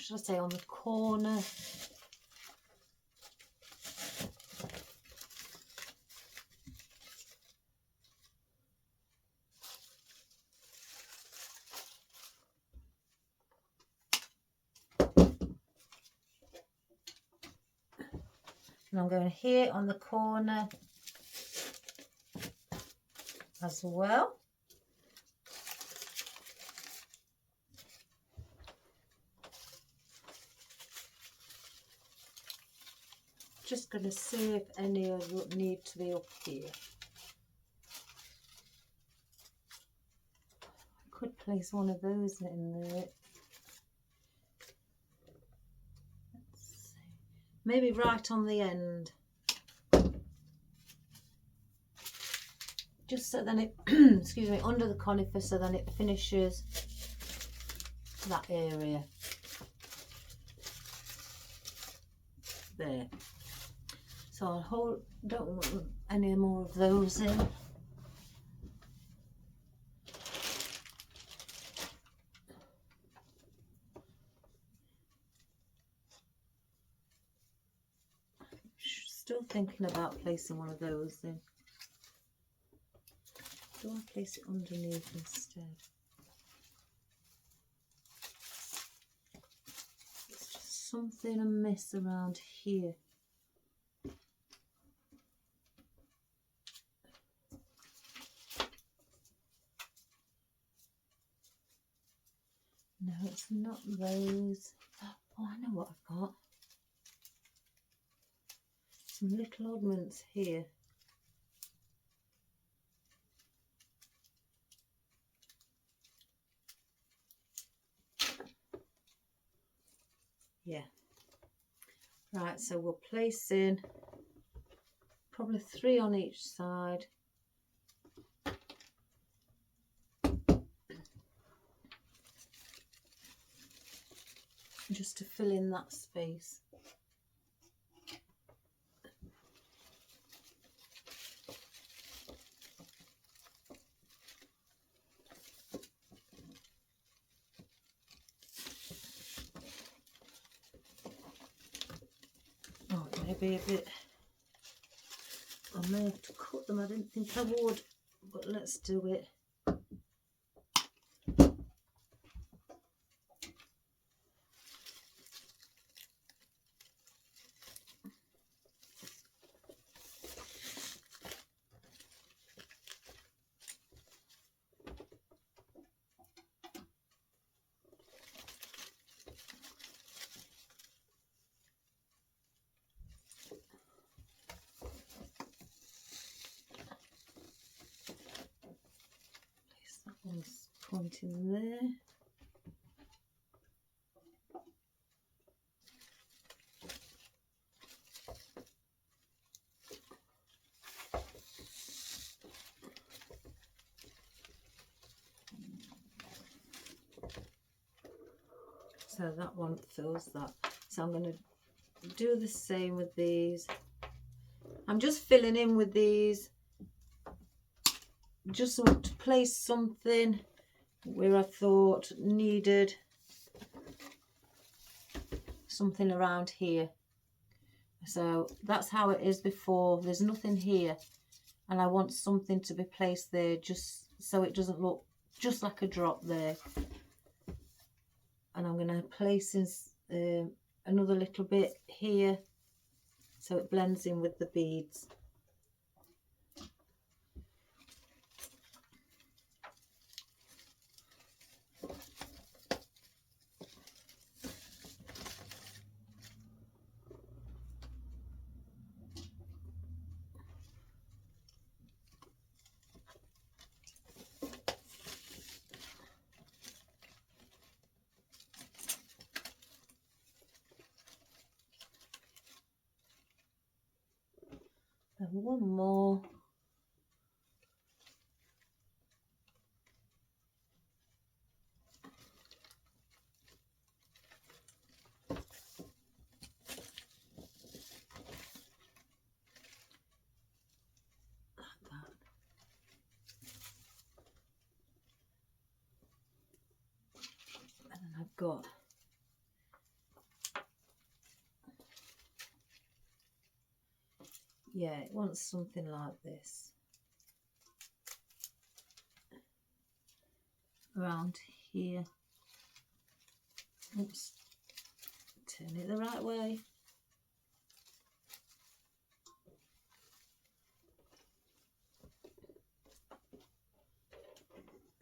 should I say, on the corner. And I'm going here on the corner as well. Just going to see if any of them need to be up here. I could place one of those in there. Maybe right on the end, just so then it excuse me, under the conifer, so then it finishes that area there. So I'll don't want any more of those in. Still thinking about placing one of those in. Do I place it underneath instead? It's just something amiss around here. No, it's not those. Oh, I know what I've got. Some little oddments here. Yeah. Right, so we'll place in probably 3 on each side. Just to fill in that space. Oh, maybe a bit. I may have to cut them. I didn't think I would, but let's do it. That one's pointing there. So that one fills that. So I'm going to do the same with these. I'm just filling in with these. Just want to place something where I thought needed something around here. So that's how it is before. There's nothing here, and I want something to be placed there just so it doesn't look just like a drop there. And I'm going to place in another little bit here so it blends in with the beads. And one more. And then I've got Yeah, it wants something like this. Around here. Oops. Turn it the right way.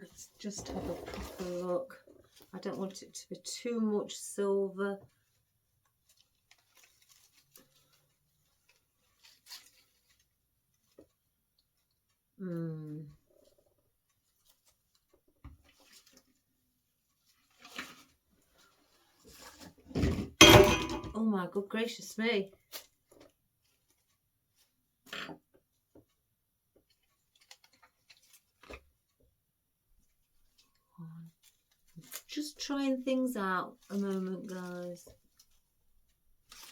Let's just have a proper look. I don't want it to be too much silver. Oh my good gracious me. Just trying things out a moment, guys.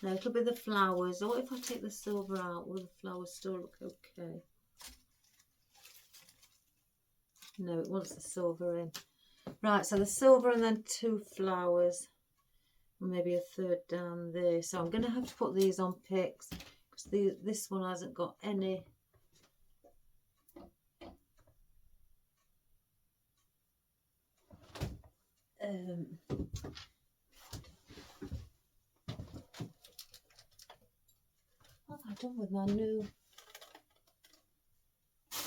Now it'll be the flowers. Or what if I take the silver out? Will the flowers still look okay? No, it wants the silver in. Right, so the silver and then 2 flowers. Maybe a 3rd down there. So I'm going to have to put these on picks because this one hasn't got any. What have I done with my new?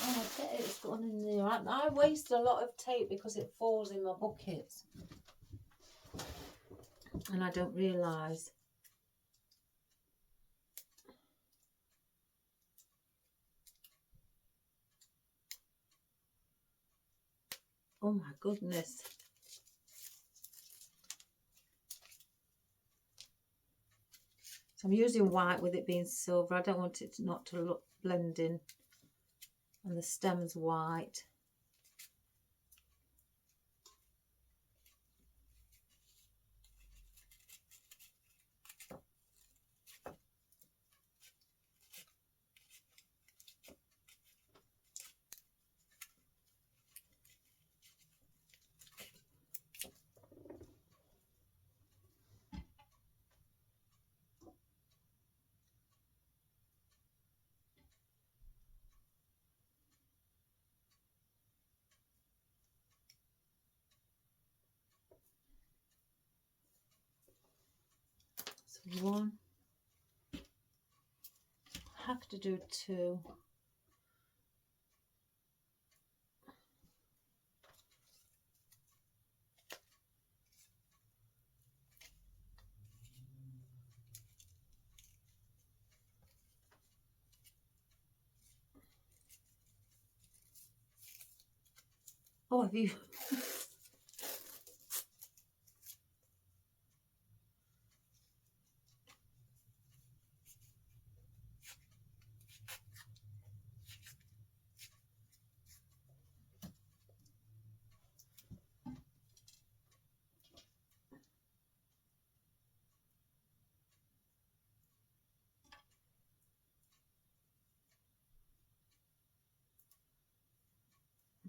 Oh, I bet it's gone in there. I waste a lot of tape because it falls in my buckets. And I don't realise. Oh my goodness. So I'm using white with it being silver. I don't want it not to look blending. And the stem's white. So 1. I have to do 2. Oh, have you?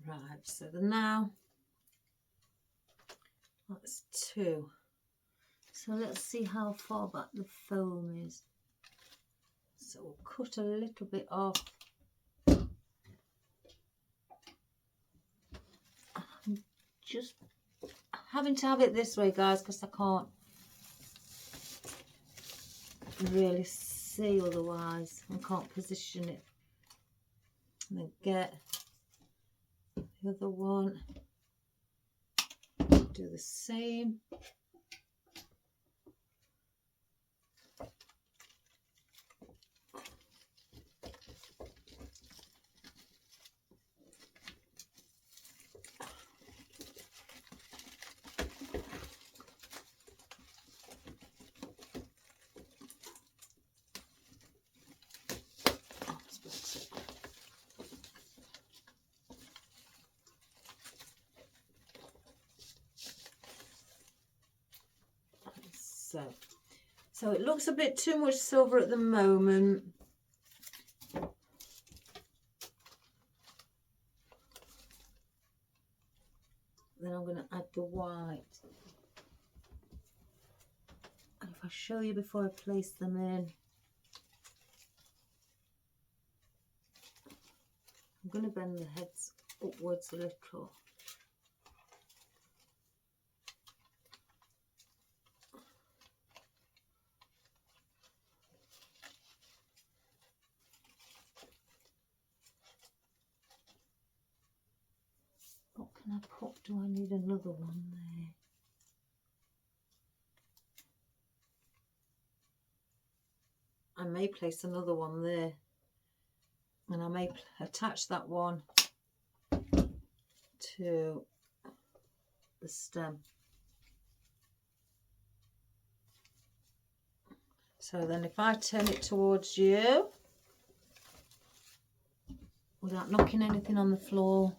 Right, so now that's 2. So let's see how far back the foam is. So we'll cut a little bit off. I'm just having to have it this way, guys, because I can't really see otherwise. I can't position it. And then get the other one. Do the same. So it looks a bit too much silver at the moment. Then I'm going to add the white. And if I show you before I place them in. going to bend the heads upwards a little. What can I put? Do I need another one there? I may place another one there, and I may attach that one to the stem. So then if I turn it towards you, without knocking anything on the floor,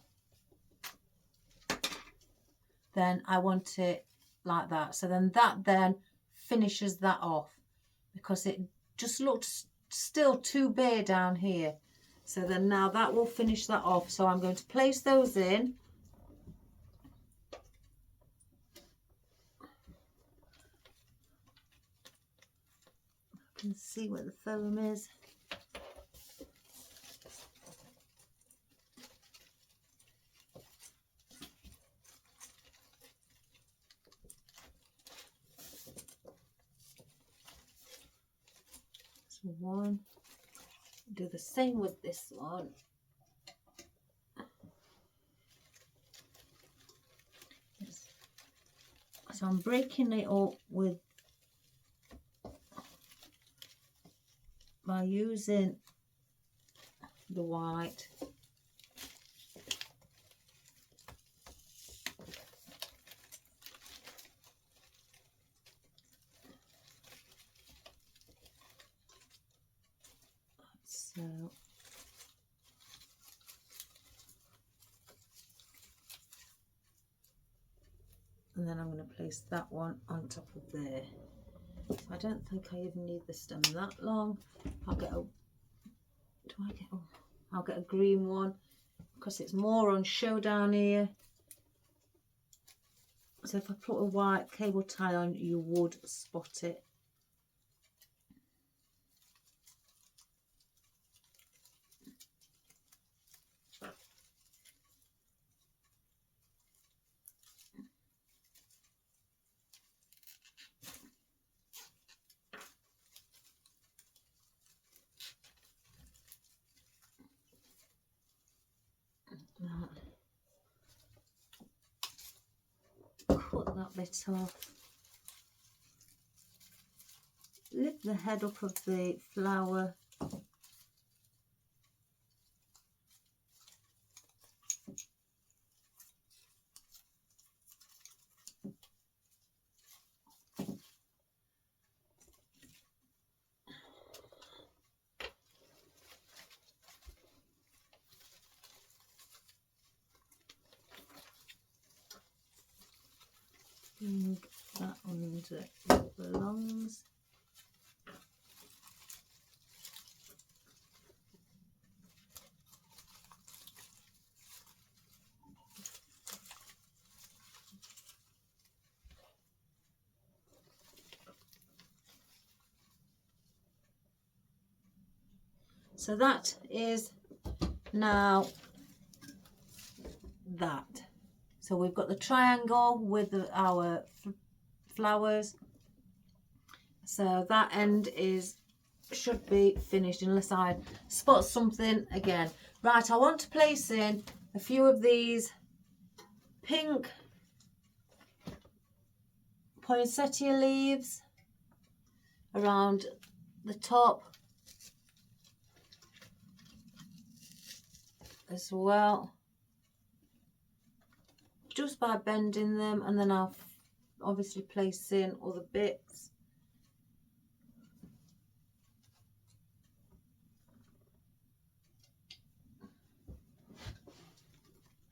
then I want it like that. So then that then finishes that off, because it just looked still too bare down here. So then now that will finish that off. So I'm going to place those in. I can see where the foam is. So one. Do the same with this one. So I'm breaking it up with by using the white. So and then I'm going to place that one on top of there. So I don't think I even need the stem that long. I'll get a, I'll get a green one, because it's more on show down here. So if I put a white cable tie on, you would spot it. Cut that bit off. Lift the head up of the flower. Bring that under where it belongs. So that is now that. So we've got the triangle with our flowers. So that end should be finished, unless I spot something again. Right, I want to place in a few of these pink poinsettia leaves around the top as well, just by bending them, and then I'll obviously place in other bits.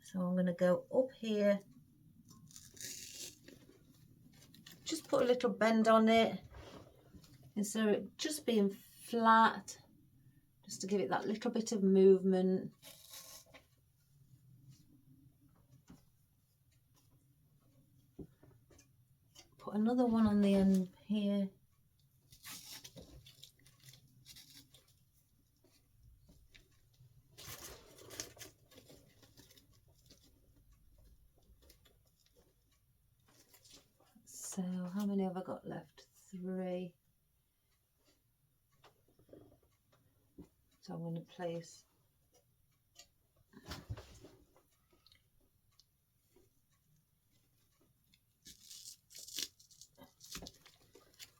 So I'm going to go up here, just put a little bend on it instead of it just being flat, just to give it that little bit of movement. Put another one on the end here. how many have I got left? 3. So I'm going to place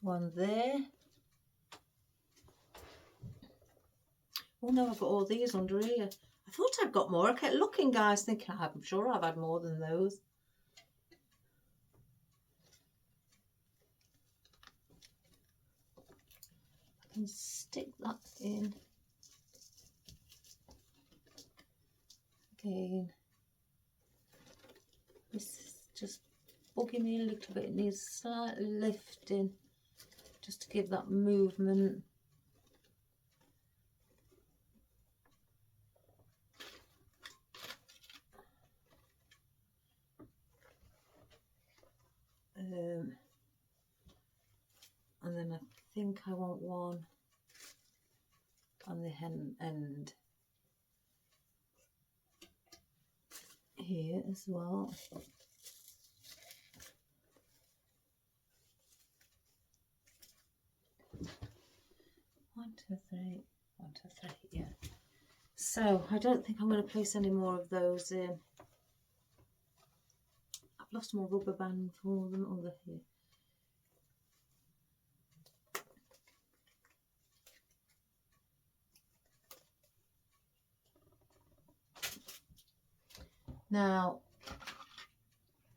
one there. Oh no, I've got all these under here. I thought I'd got more. I kept looking, guys, thinking I'm sure I've had more than those. I can stick that in again. This is just bugging me a little bit. It needs slight lifting just to give that movement. And then I think I want one on the end here as well. One, two, three, yeah. So I don't think I'm going to place any more of those in. I've lost my rubber band for them over here. Now,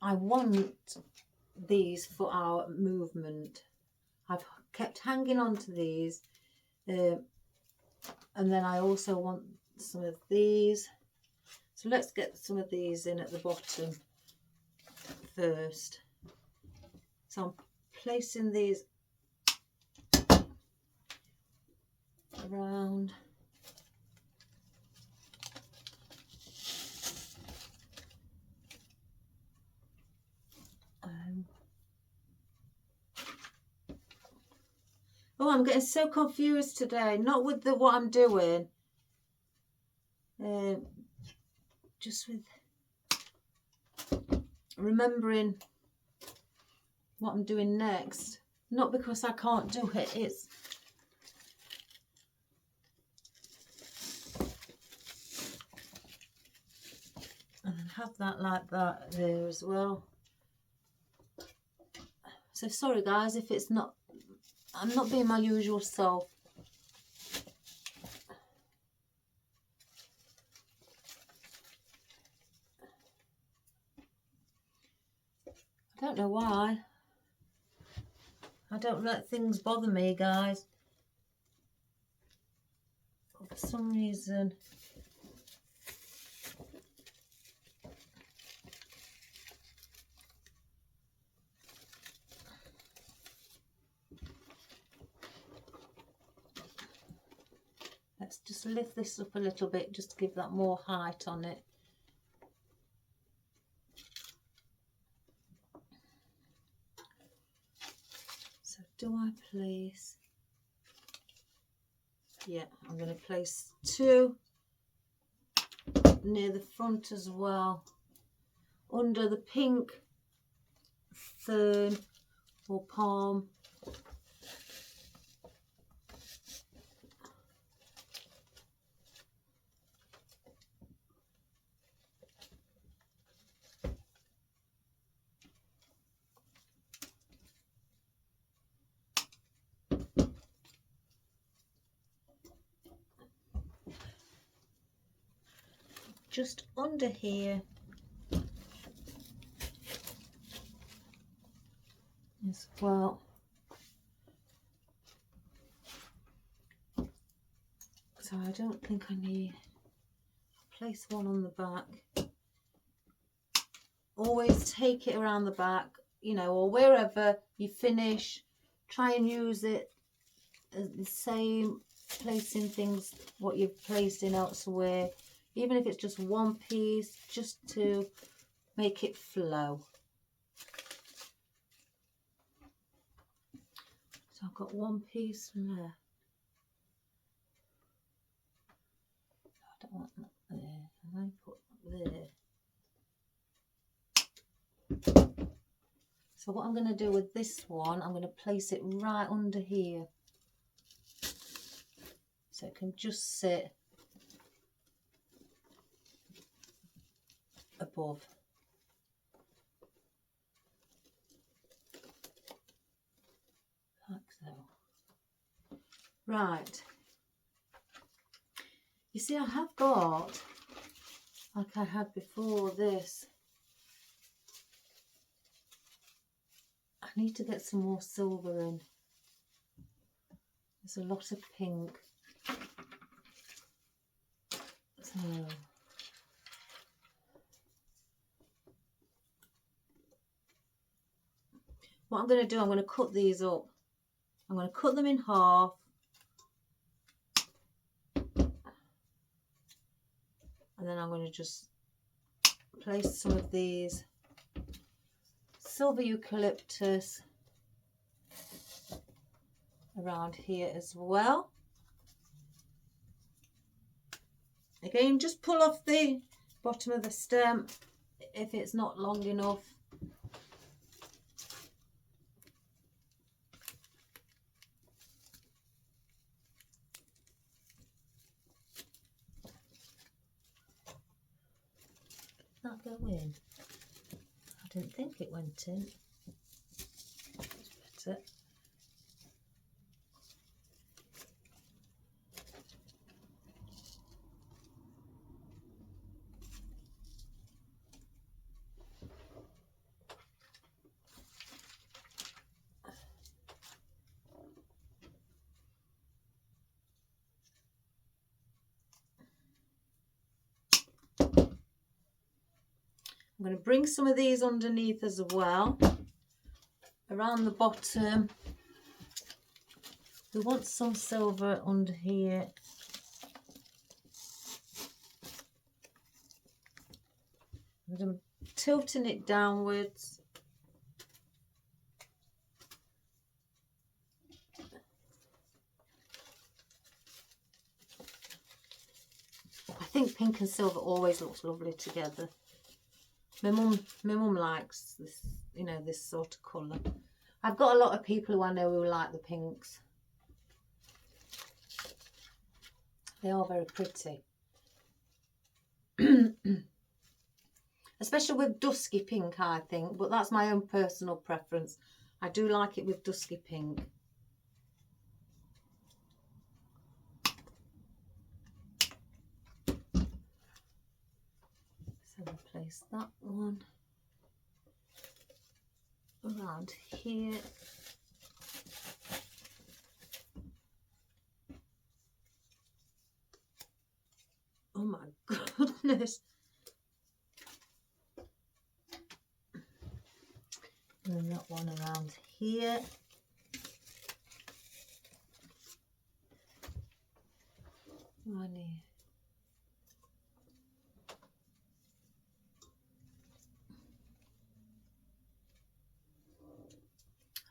I want these for our movement. I've kept hanging on to these, and then I also want some of these. So let's get some of these in at the bottom first. So I'm placing these around. Oh, I'm getting so confused today. Not with what I'm doing. Just with remembering what I'm doing next. Not because I can't do it. It's and then have that like that there as well. So sorry guys if it's not, I'm not being my usual self. I don't know why. I don't let things bother me, guys. For some reason. Let's just lift this up a little bit just to give that more height on it. So do I place? Yeah, I'm going to place 2 near the front as well, under the pink fern or palm. Just under here as well. So I don't think I need, place one on the back. Always take it around the back, you know, or wherever you finish. Try and use it as the same, placing things what you've placed in elsewhere. Even if it's just one piece, just to make it flow. So I've got one piece left. I don't want that there. And I put that there. So what I'm going to do with this one, I'm going to place it right under here. So it can just sit above. Like so. Right. You see, I have got, like I had before this, I need to get some more silver in. There's a lot of pink. So what I'm going to do, I'm going to cut these up. I'm going to cut them in half. And then I'm going to just place some of these silver eucalyptus around here as well. Again, just pull off the bottom of the stem if it's not long enough. Did that go in? I didn't think it went in. That's better. I'm going to bring some of these underneath as well, around the bottom. We want some silver under here. I'm tilting it downwards. I think pink and silver always looks lovely together. My mum likes this, you know, this sort of colour. I've got a lot of people who I know who like the pinks. They are very pretty. Especially with dusky pink, I think, but that's my own personal preference. I do like it with dusky pink. So we'll place that one around here. Oh my goodness. And then that one around here. One here.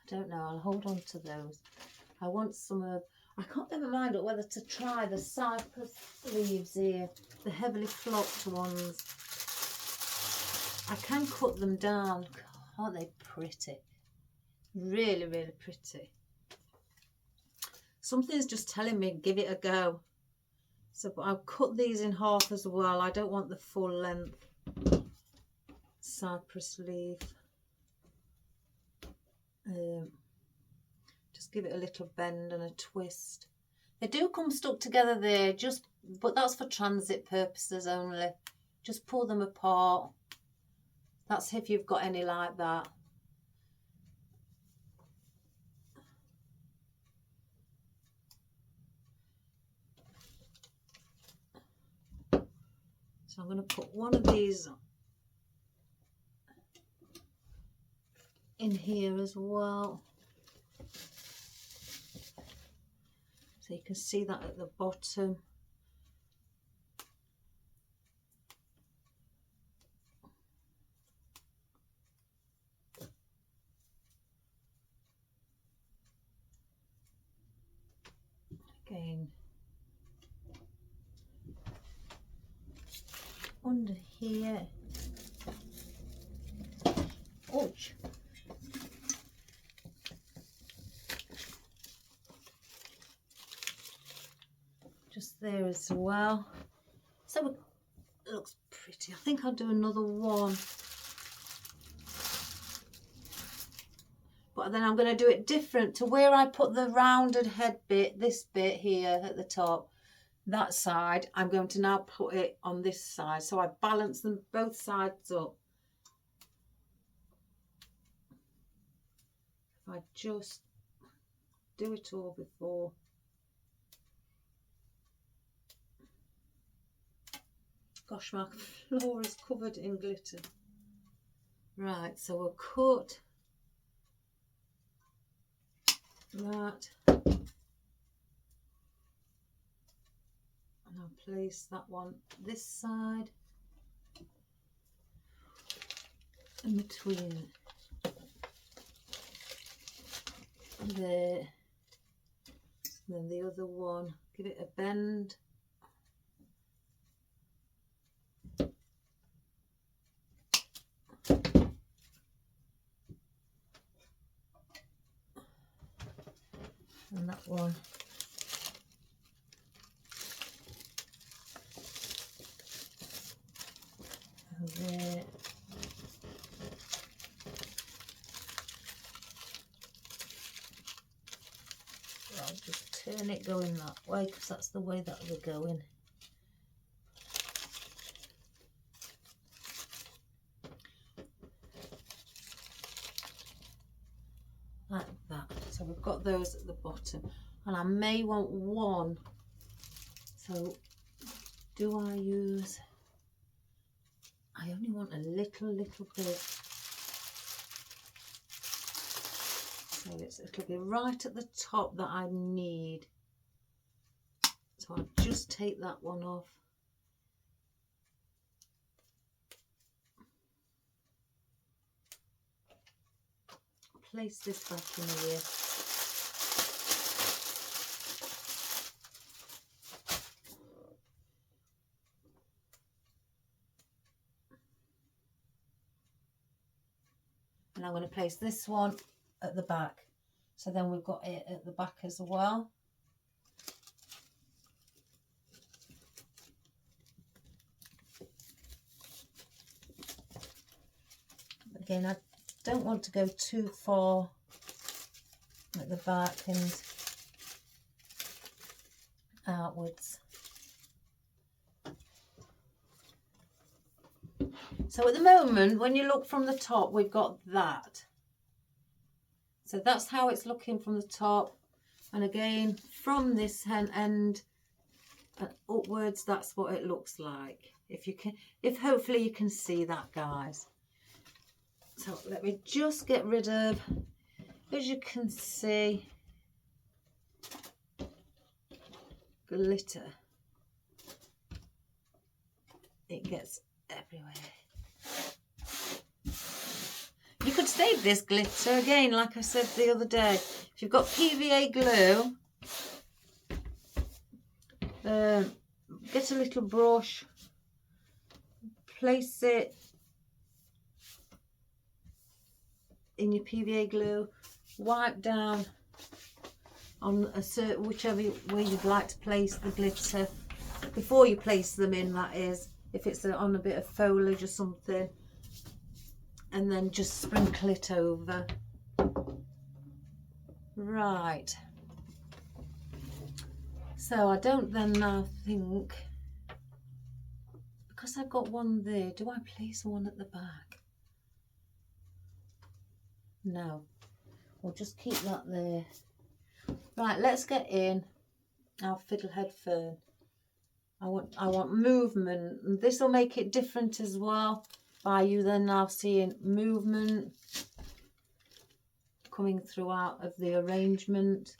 I don't know, I'll hold on to those. I want some of, I can't ever mind whether to try the cypress leaves here, the heavily flocked ones. I can cut them down. Aren't they pretty? Really, really pretty. Something's just telling me give it a go. So but I'll cut these in half as well. I don't want the full length cypress leaf. Just give it a little bend and a twist. They do come stuck together there, just but that's for transit purposes only. Just pull them apart. That's if you've got any like that. So I'm going to put one of these in here as well. So you can see that at the bottom. Again, under here. Ouch. there as well. So it looks pretty. I think I'll do another one. But then I'm going to do it different to where I put the rounded head bit, this bit here at the top, that side, I'm going to now put it on this side. So I balance them both sides up. If I just do it all before. Gosh, my floor is covered in glitter. Right, so we'll cut that. And I'll place that one this side. In between there. And then the other one, give it a bend. And that one and there. I'll just turn it going that way because that's the way that we're going. Like that. So we've got those at the bottom, and I may want one. So do I use, I only want a little bit. So it'll be right at the top that I need. So I'll just take that one off. Place this back in here. And I'm going to place this one at the back. So then we've got it at the back as well. Again, I don't want to go too far at the back and outwards. So at the moment, when you look from the top, we've got that. So that's how it's looking from the top. And again, from this end and upwards, that's what it looks like. If hopefully you can see that, guys. So let me just get rid of, as you can see, glitter. It gets everywhere. You could save this glitter again, like I said the other day. If you've got PVA glue, get a little brush, place it in your PVA glue, wipe down on a certain, whichever way you'd like to place the glitter, before you place them in, that is, if it's on a bit of foliage or something, and then just sprinkle it over. Right, so I don't then now think, because I've got one there, do I place one at the back? No, we'll just keep that there. Right, let's get in our fiddlehead fern. I want movement, and this will make it different as well, by you then now seeing movement coming throughout of the arrangement.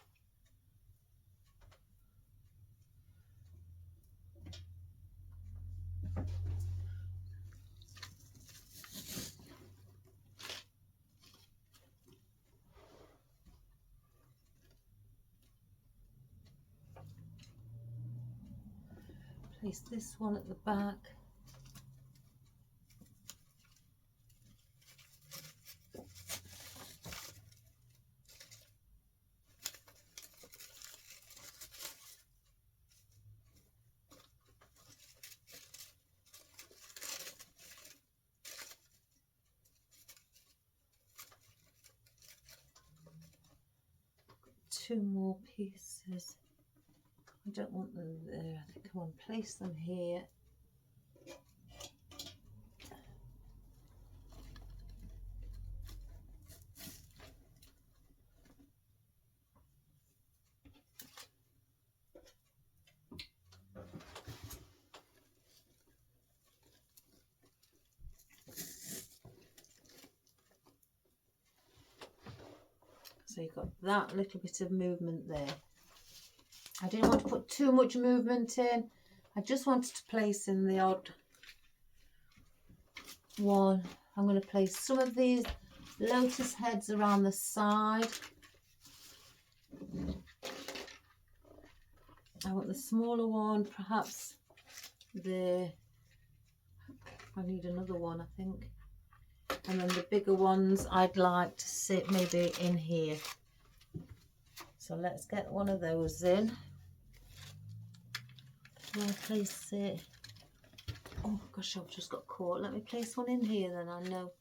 Place this one at the back. 2 more pieces. I don't want them there. I think I want to place them here. So you've got that little bit of movement there. I didn't want to put too much movement in. I just wanted to place in the odd one. I'm going to place some of these lotus heads around the side. I want the smaller one perhaps there. I need another one, I think. And then the bigger ones I'd like to sit maybe in here. So let's get one of those in. Where I place it? Oh gosh, I've just got caught. Let me place one in here, then I know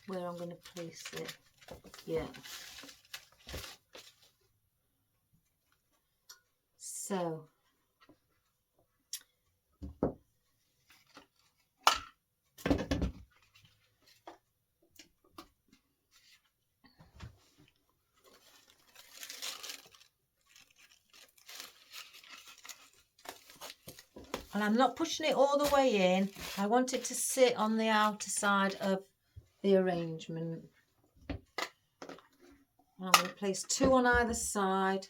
where I'm going to place it. Yeah. So and I'm not pushing it all the way in. I want it to sit on the outer side of the arrangement. I'm going to place 2 on either side.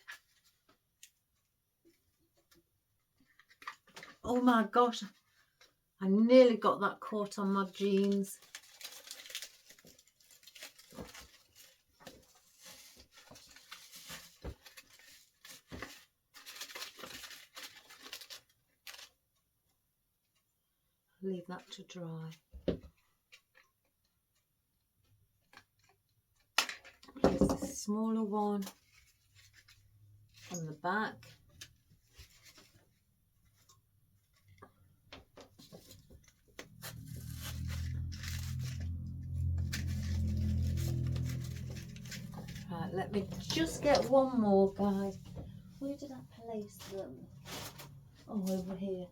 Oh my gosh, I nearly got that caught on my jeans. Leave that to dry. Place the smaller one on the back. Right, let me just get one more, guys. Where did I place them? Oh, over here.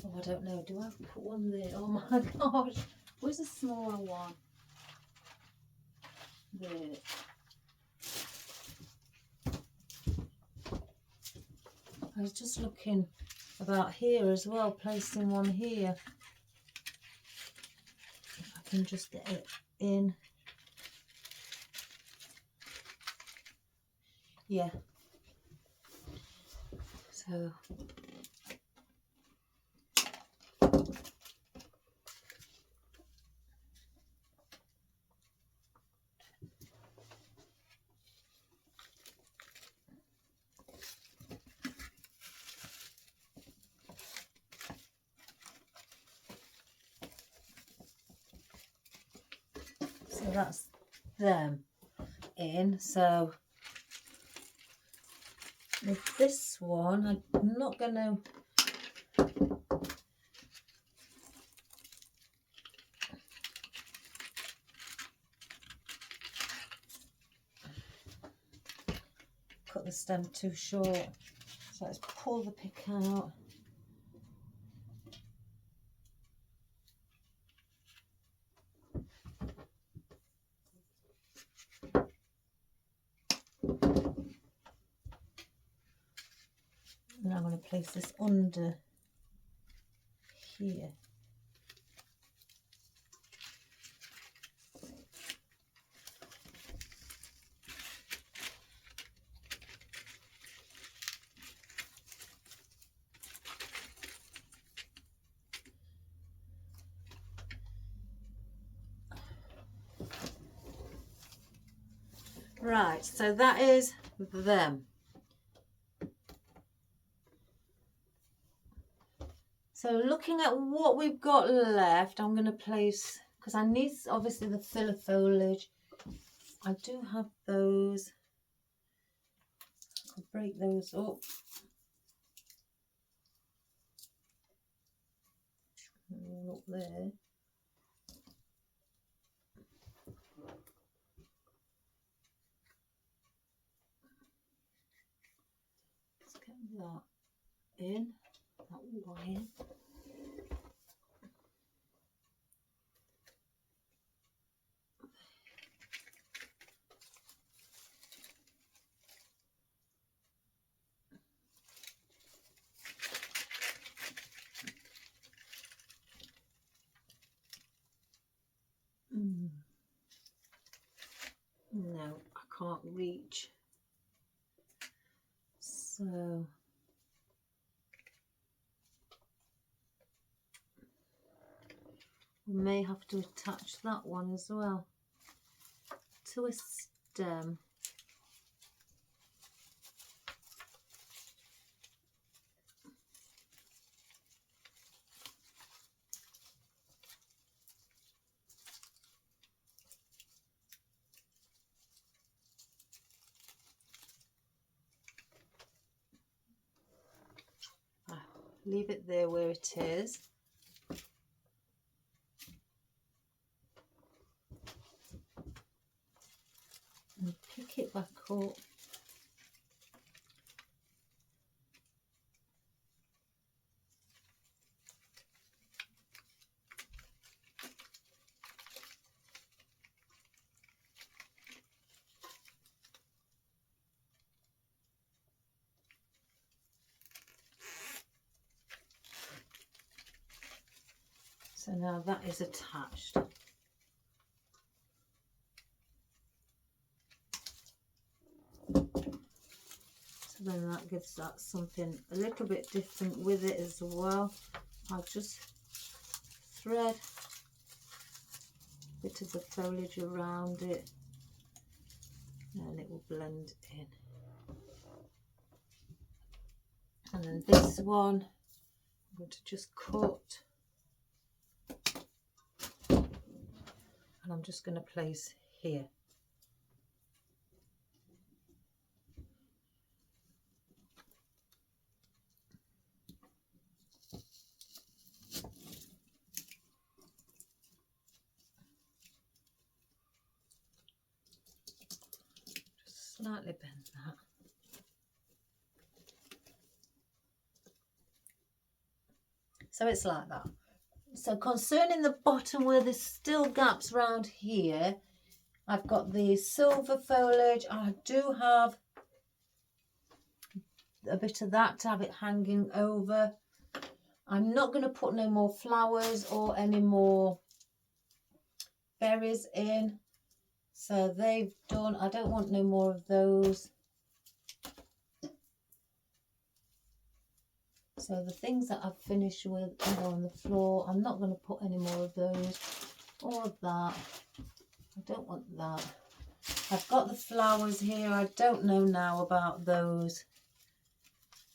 Oh, I don't know. Do I put one there? Oh my gosh. Where's the smaller one? There. I was just looking about here as well, placing one here. If I can just get it in. Yeah. So that's them in. So with this one, I'm not going to cut the stem too short. So let's pull the pick out. And I'm going to place this under here. Right, so that is them. So looking at what we've got left, I'm going to place, because I need obviously the filler foliage. I do have those. I'll break those up. Up there. Let's get that in, that wire. No, I can't reach. So we may have to attach that one as well to a stem. Leave it there where it is. And pick it back up. So now that is attached. So then that gives that something a little bit different with it as well. I'll just thread a bit of the foliage around it and it will blend in. And then this one I'm going to just cut. And I'm just going to place here. Just slightly bend that. So it's like that. So concerning the bottom where there's still gaps around here, I've got the silver foliage. I do have a bit of that to have it hanging over. I'm not going to put no more flowers or any more berries in. So they've done. I don't want no more of those. So the things that I've finished with are on the floor. I'm not going to put any more of those. All of that. I don't want that. I've got the flowers here. I don't know now about those.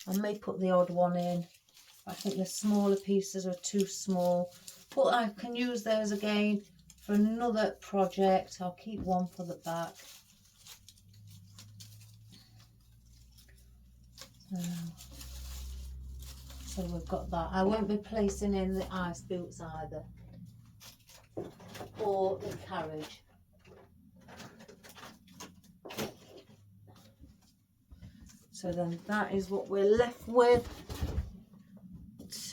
I may put the odd one in. I think the smaller pieces are too small. But I can use those again for another project. I'll keep one for the back. So we've got that. I won't be placing in the ice boots either. Or the carriage. So then that is what we're left with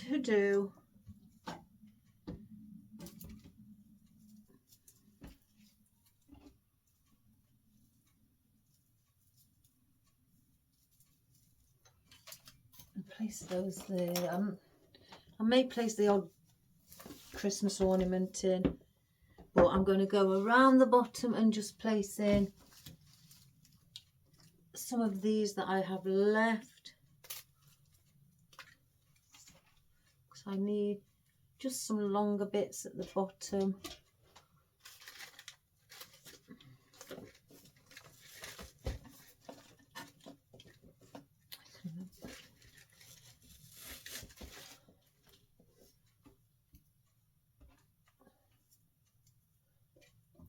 to do. And place those there. I may place the odd Christmas ornament in, but I'm going to go around the bottom and just place in some of these that I have left, because I need just some longer bits at the bottom.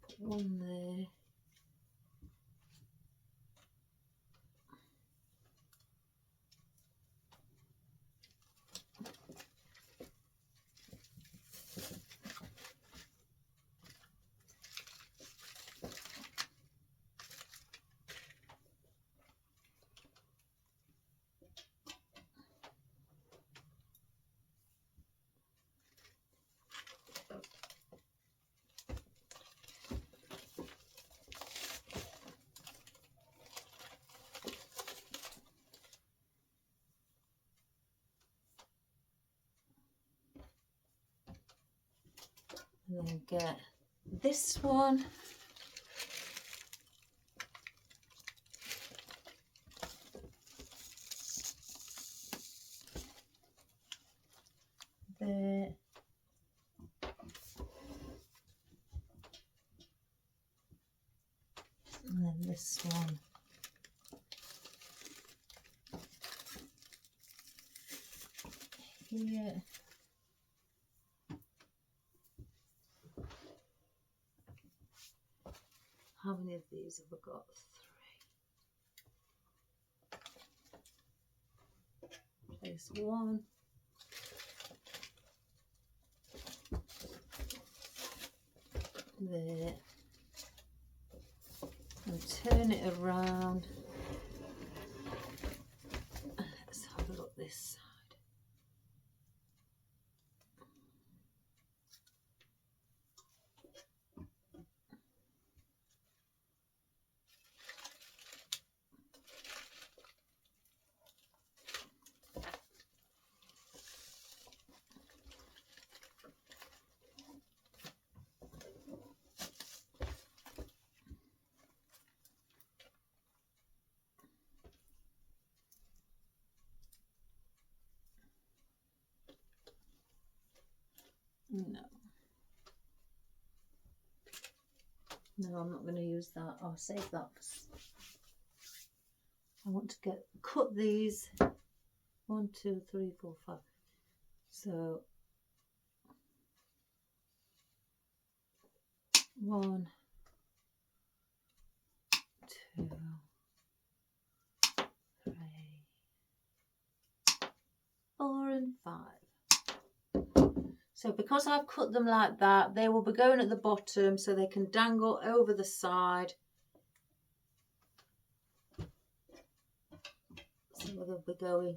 Put one there. And then get this one. There. And then this one. Here. How many of these have we got? 3. Place one. There. And turn it around. Let's have a look this side. No, I'm not going to use that. I'll save that. I want to cut these 1, 2, 3, 4, 5. So 1, 2, 3, 4 and 5. So because I've cut them like that, they will be going at the bottom so they can dangle over the side. So they'll be going.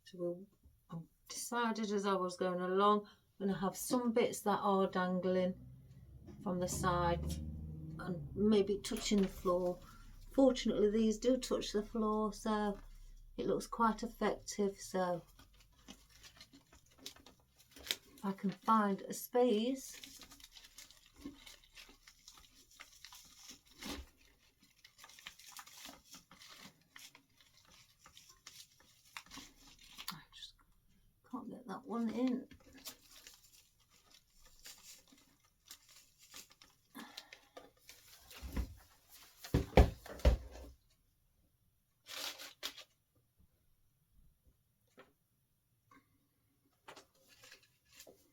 So I decided as I was going along, I'm going to have some bits that are dangling from the side and maybe touching the floor. Fortunately, these do touch the floor, so it looks quite effective. So if I can find a space, I just can't get that one in.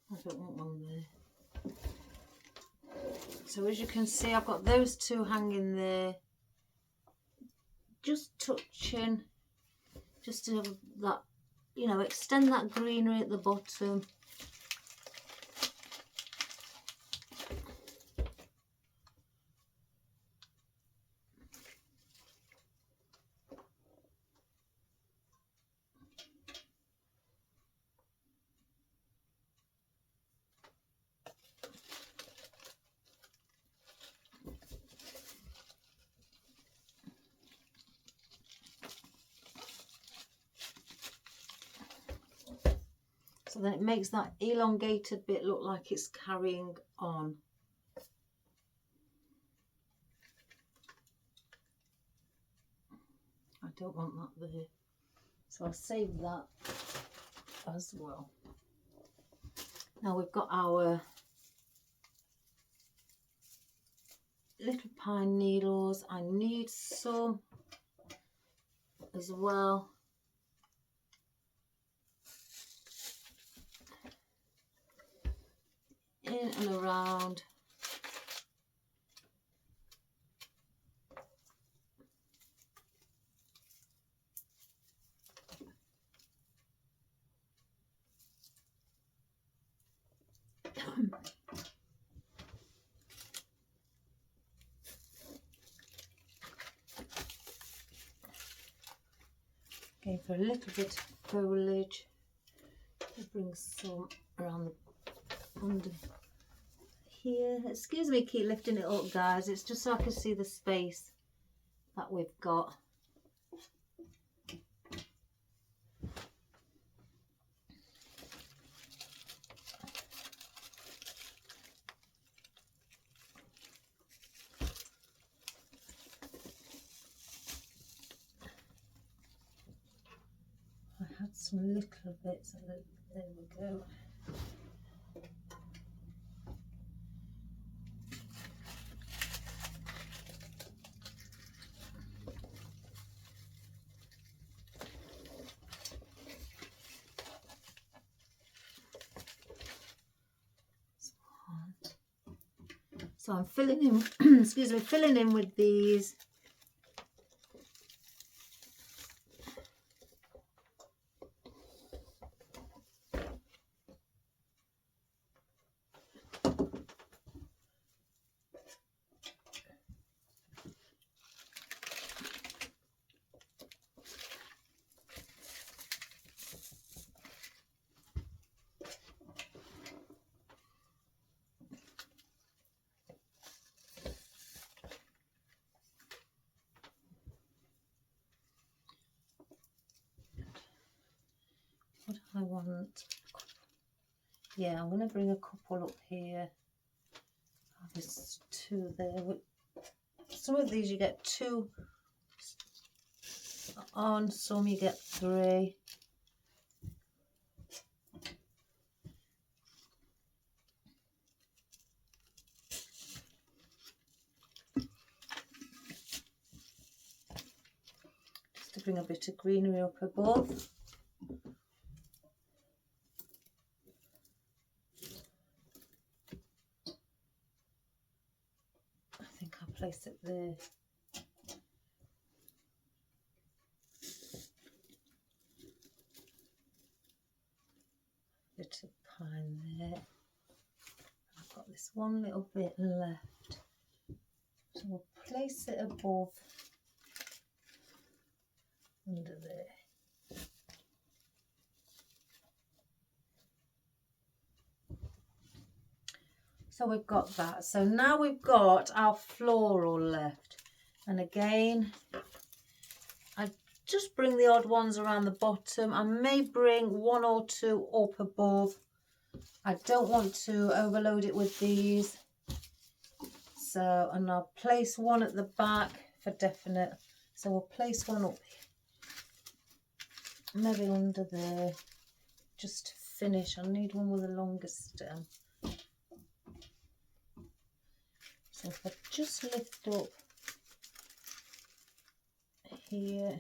I don't want one there. So as you can see, I've got those two hanging there, just touching, just to have that, you know, extend that greenery at the bottom. So then it makes that elongated bit look like it's carrying on. I don't want that there. So I'll save that as well. Now we've got our little pine needles. I need some as well. In and around. Going for a little bit of foliage. I'll bring some around the under here. Excuse me, keep lifting it up, guys. It's just so I can see the space that we've got. add some little bits of it. There we go. So I'm filling in, excuse me, filling in with these. What I want, yeah, I'm going to bring a couple up here. Oh, there's two there. Some of these you get two on, some you get three. Just to bring a bit of greenery up above. Place it there. Bit of pine there. I've got this one little bit left, so we'll place it above under there. So we've got that. So now we've got our floral left. And again, I just bring the odd ones around the bottom. I may bring one or two up above. I don't want to overload it with these. So, and I'll place one at the back for definite. So we'll place one up, maybe under there, just to finish. I need one with a longer stem. So if I just lift up here,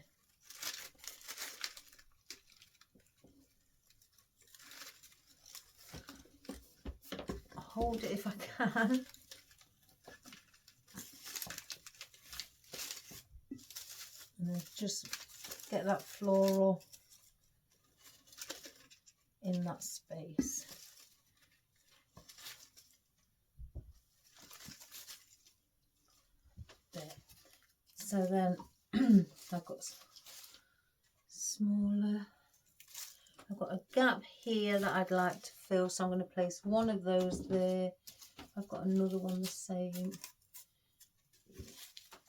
hold it if I can, and then just get that floral in that space. So then I've got smaller, I've got a gap here that I'd like to fill, so I'm going to place one of those there. I've got another one the same,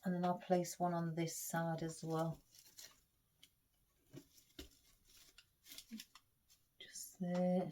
and then I'll place one on this side as well. Just there.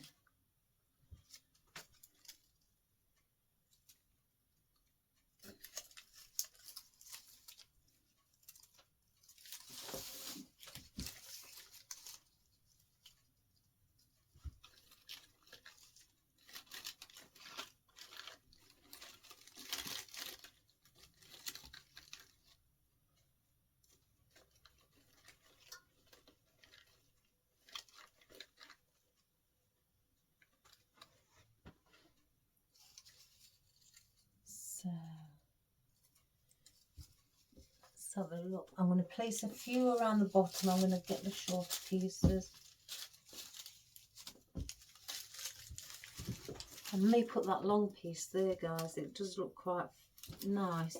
Let's have a look. I'm going to place a few around the bottom. I'm going to get the short pieces. I may put that long piece there, guys. It does look quite nice.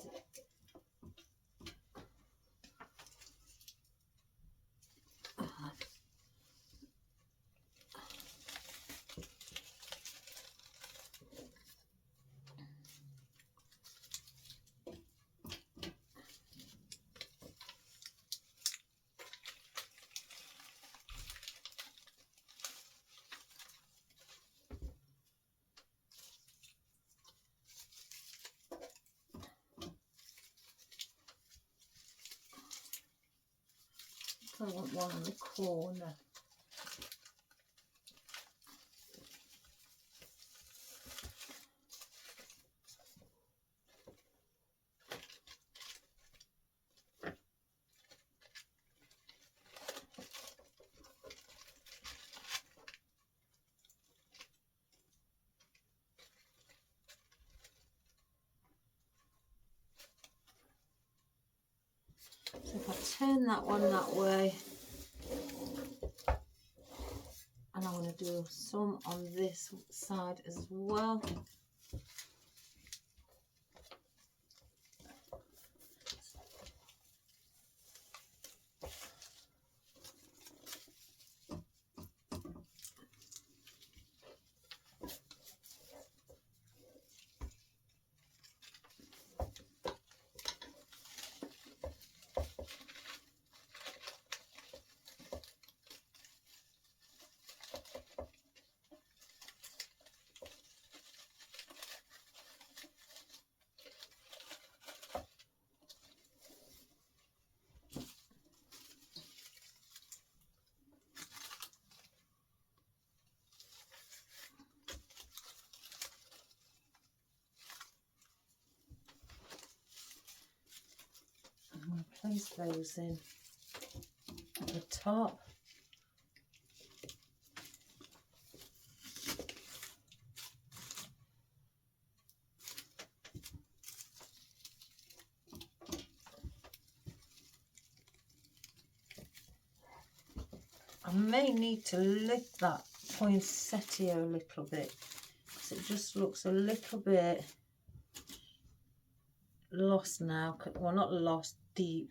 I want one in the corner. So if I turn that one that way, and I want to do some on this side as well. I'm going to place those in at the top. I may need to lift that poinsettia a little bit because it just looks a little bit lost now. Well, not lost, deep.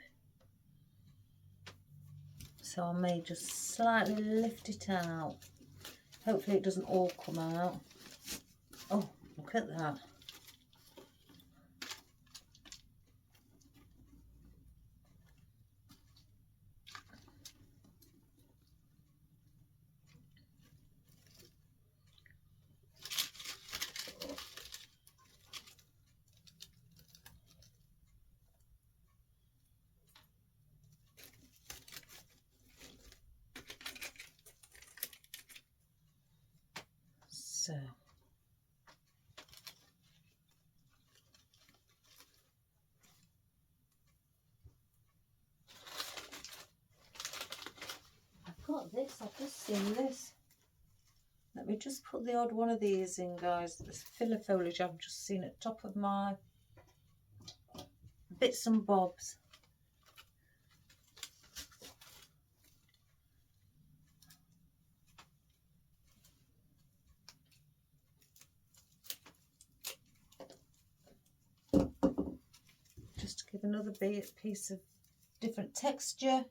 So I may just slightly lift it out. Hopefully it doesn't all come out. Oh, look at that. So I've got this, I've just seen this. Let me just put the odd one of these in, guys. This filler foliage I've just seen at top of my bits and bobs. Just to give another piece of different texture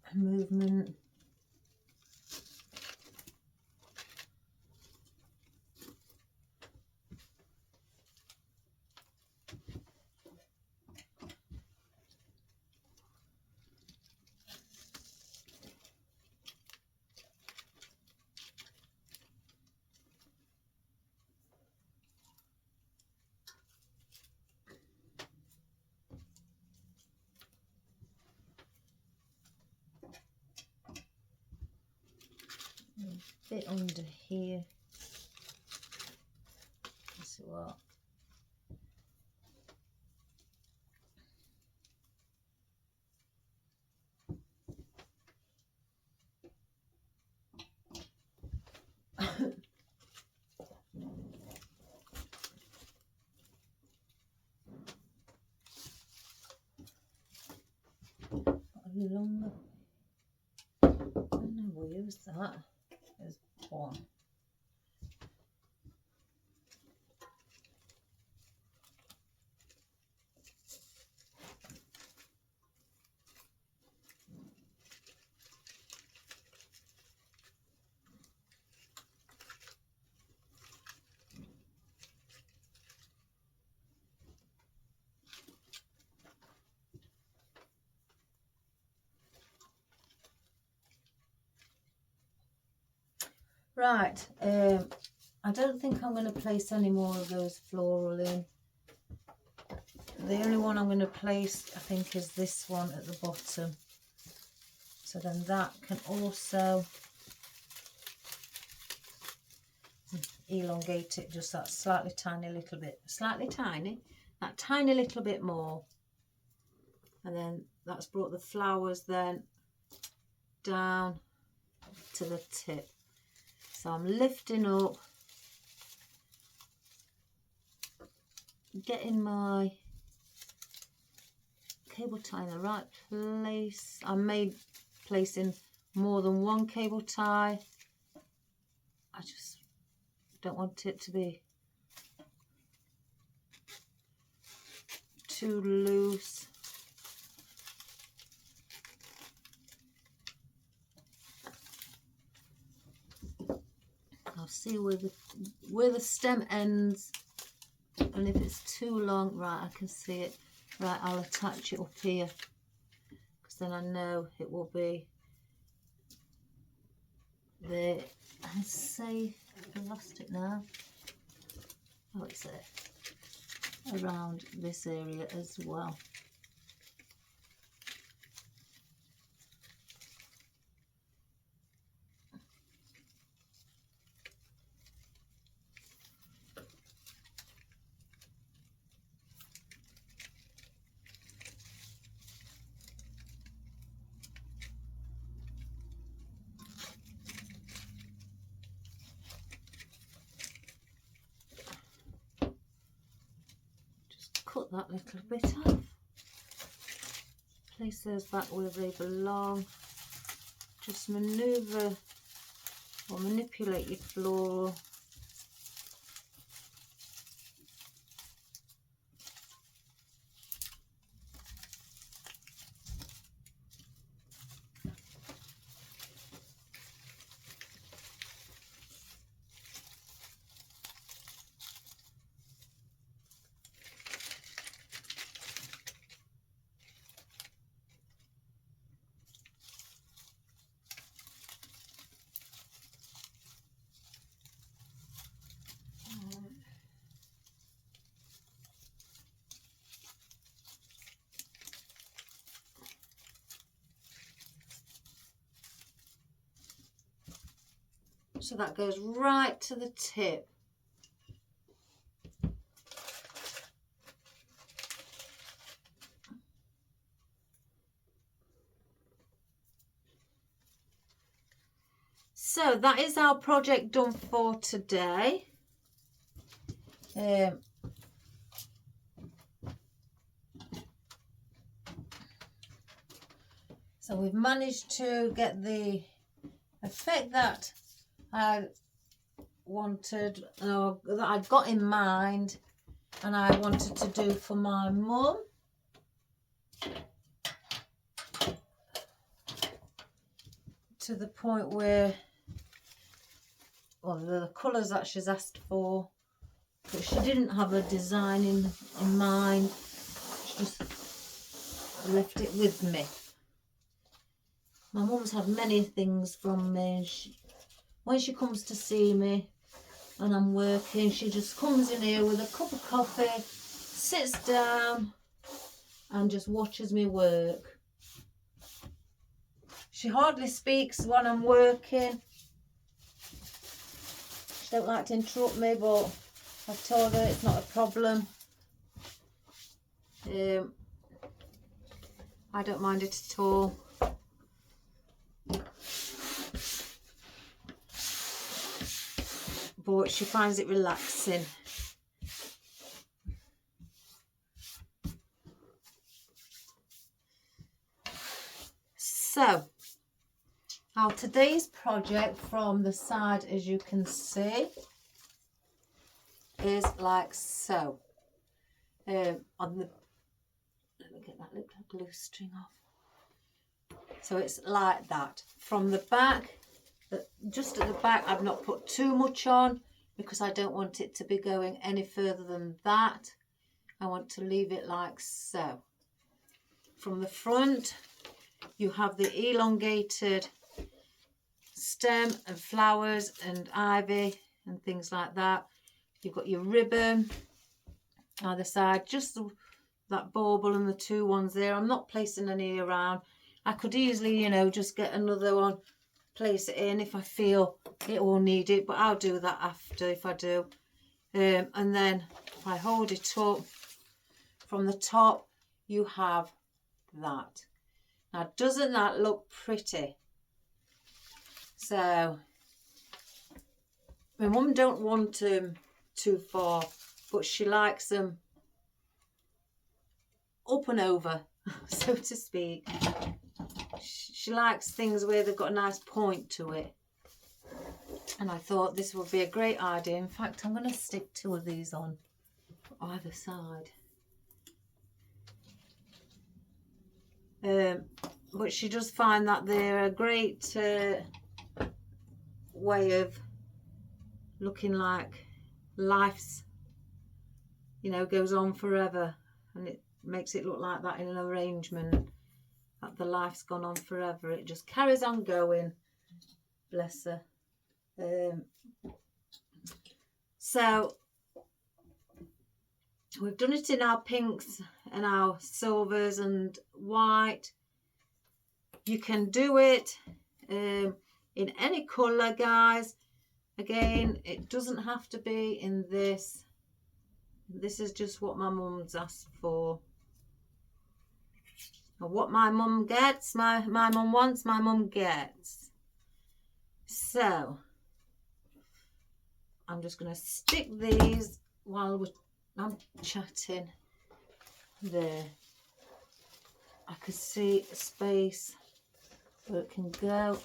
and movement. A bit under here. Let's see what. Longer. I don't know, we'll use that. There's one. Right, I don't think I'm going to place any more of those floral in. The only one I'm going to place, I think, is this one at the bottom. So then that can also elongate it just that slightly tiny little bit. Slightly tiny, that tiny little bit more. And then that's brought the flowers then down to the tip. So I'm lifting up, getting my cable tie in the right place. I may place in more than one cable tie. I just don't want it to be too loose. I'll see where the stem ends, and if it's too long, right, I can see it. Right, I'll attach it up here, because then I know it will be there. I say I lost it now. Oh, it's there, around this area as well. Cut that little bit off, place those back where they belong. Just maneuver or manipulate your floral. So that goes right to the tip. So that is our project done for today. So we've managed to get the effect that I wanted, or that I'd got in mind, and I wanted to do for my mum. To the point where, well, the colours that she's asked for, but she didn't have a design in mind. She just left it with me. My mum's had many things from me. When she comes to see me and I'm working, she just comes in here with a cup of coffee, sits down and just watches me work. She hardly speaks when I'm working. She don't like to interrupt me, but I've told her it's not a problem. I don't mind it at all. But she finds it relaxing. So, our today's project from the side, as you can see, is like so. On the, let me get that little glue string off. So it's like that. From the back, just at the back, I've not put too much on because I don't want it to be going any further than that. I want to leave it like so. From the front, you have the elongated stem and flowers and ivy and things like that. You've got your ribbon either side, just that bauble and the two ones there. I'm not placing any around. I could easily, you know, just get another one, place it in if I feel it will need it, but I'll do that after if I do. And then if I hold it up from the top, you have that. Now, doesn't that look pretty? So my mum don't want them too far, but she likes them up and over, so to speak. She likes things where they've got a nice point to it. And I thought this would be a great idea. In fact, I'm going to stick 2 of these on either side. But she does find that they're a great way of looking like life's, you know, goes on forever, and it makes it look like that in an arrangement, that the life's gone on forever. It just carries on going, bless her. So we've done it in our pinks and our silvers and white. You can do it in any colour, guys. Again, it doesn't have to be in this. This is just what my mum's asked for. And what my mum gets, my mum wants, my mum gets. So I'm just going to stick these while I'm chatting there. I could see a space where it can go.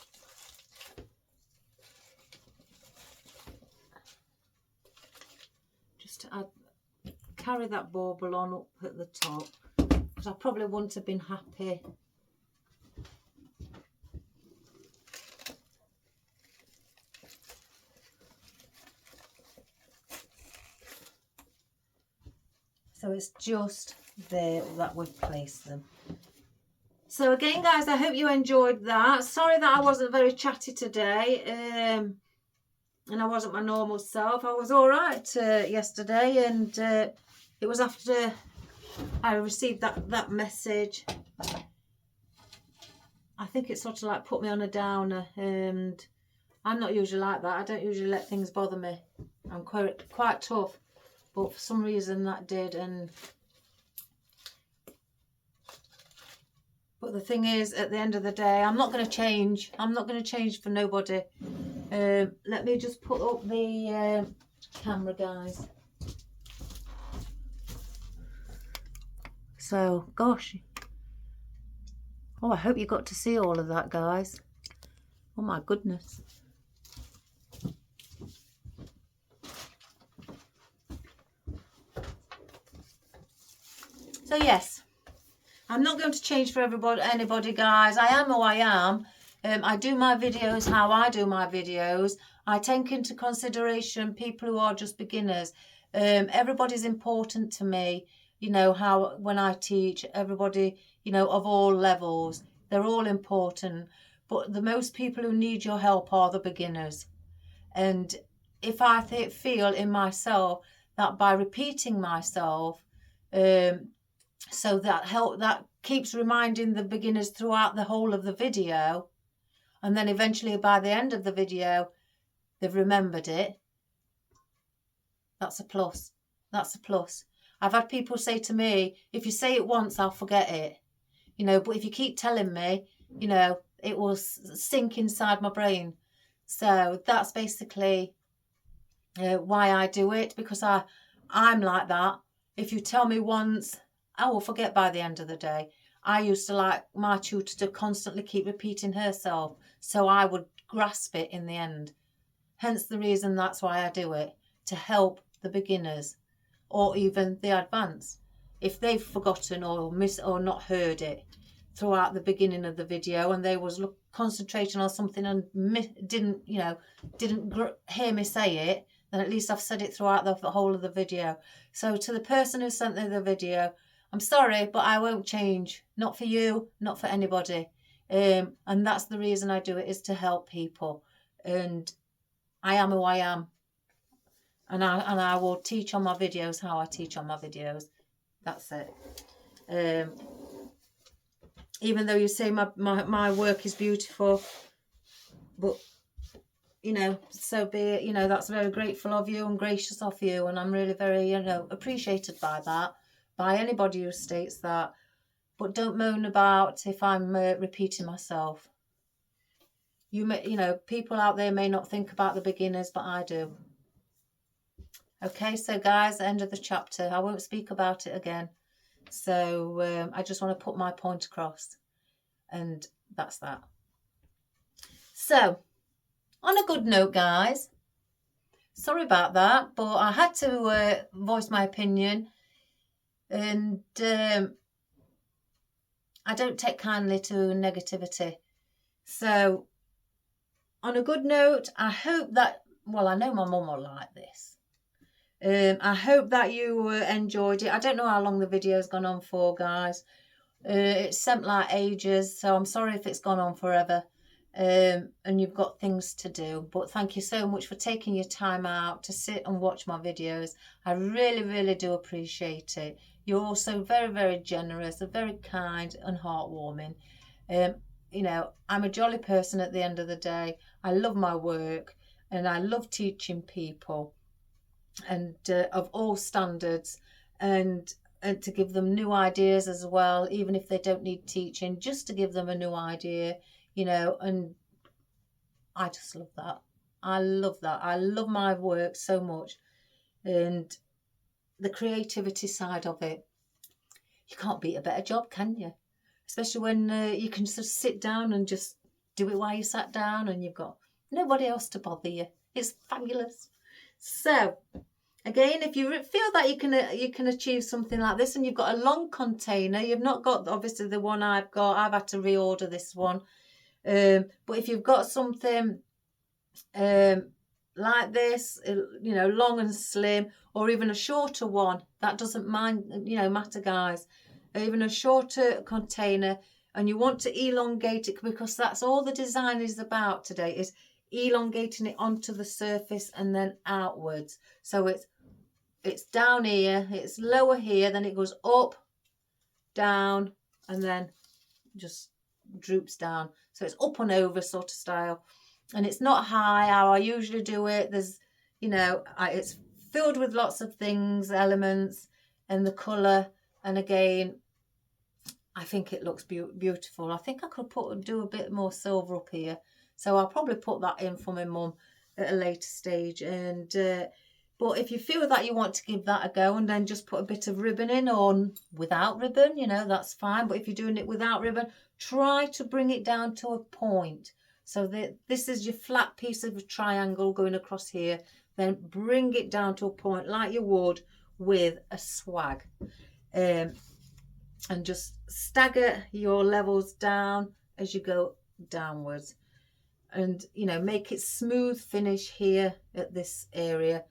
Just to carry that bauble on up at the top, because I probably wouldn't have been happy. So it's just there that we've placed them. So again, guys, I hope you enjoyed that. Sorry that I wasn't very chatty today, and I wasn't my normal self. I was all right yesterday, and it was after I received that message. I think it sort of like put me on a downer, and I'm not usually like that. I don't usually let things bother me. I'm quite tough. But for some reason that did, but the thing is, at the end of the day, I'm not going to change. I'm not going to change for nobody. Let me just put up the camera, guys. So, gosh. Oh, I hope you got to see all of that, guys. Oh my goodness. So yes, I'm not going to change for anybody, guys. I am who I am. I do my videos how I do my videos. I take into consideration people who are just beginners. Everybody's important to me. You know, how when I teach, everybody, you know, of all levels, they're all important. But the most people who need your help are the beginners. And if I feel in myself that by repeating myself, so that keeps reminding the beginners throughout the whole of the video, and then eventually by the end of the video they've remembered it, that's a plus. That's a plus. I've had people say to me, if you say it once I'll forget it, you know, but if you keep telling me, you know, it will sink inside my brain. So that's basically why I do it, because I'm like that. If you tell me once, I will forget by the end of the day. I used to like my tutor to constantly keep repeating herself, so I would grasp it in the end. Hence the reason that's why I do it, to help the beginners or even the advanced. If they've forgotten or missed or not heard it throughout the beginning of the video, and they was concentrating on something and didn't hear me say it, then at least I've said it throughout the whole of the video. So to the person who sent me the video, I'm sorry, but I won't change. Not for you, not for anybody. And that's the reason I do it, is to help people. And I am who I am. And I will teach on my videos how I teach on my videos. That's it. Even though you say my work is beautiful, but you know, so be it. You know, that's very grateful of you and gracious of you, and I'm really very, you know, appreciated by that, by anybody who states that. But don't moan about if I'm repeating myself. You know, people out there may not think about the beginners, but I do. Okay, so guys, end of the chapter. I won't speak about it again. So I just want to put my point across, and that's that. So on a good note, guys, sorry about that, but I had to voice my opinion, and I don't take kindly to negativity. So on a good note, I hope that, well, I know my mum will like this. I hope that you enjoyed it. I don't know how long the video's gone on for, guys. It seemed like ages, so I'm sorry if it's gone on forever. And you've got things to do. But thank you so much for taking your time out to sit and watch my videos. I really, really do appreciate it. You're also very, very generous, very kind and heartwarming. You know, I'm a jolly person at the end of the day. I love my work and I love teaching people, and of all standards, and to give them new ideas as well, even if they don't need teaching, just to give them a new idea, you know. And I just love that. I love that. I love my work so much, and the creativity side of it. You can't beat a better job, can you? Especially when you can just sit down and just do it while you sat down and you've got nobody else to bother you. It's fabulous. So again, if you feel that you can achieve something like this, and you've got a long container, you've not got obviously the one I've got. I've had to reorder this one. But if you've got something like this, you know, long and slim, or even a shorter one, that doesn't matter, guys. Even a shorter container, and you want to elongate it, because that's all the design is about today, is elongating it onto the surface and then outwards. So it's down here, it's lower here, then it goes up, down, and then just droops down. So it's up and over sort of style. And it's not high how I usually do it. There's, you know, it's filled with lots of things, elements, and the colour. And again, I think it looks beautiful. I think I could do a bit more silver up here. So I'll probably put that in for my mum at a later stage. And but if you feel that you want to give that a go and then just put a bit of ribbon in, or without ribbon, you know, that's fine. But if you're doing it without ribbon, try to bring it down to a point. So that this is your flat piece of a triangle going across here. Then bring it down to a point like you would with a swag. And just stagger your levels down as you go downwards. And, you know, make it smooth finish here at this area.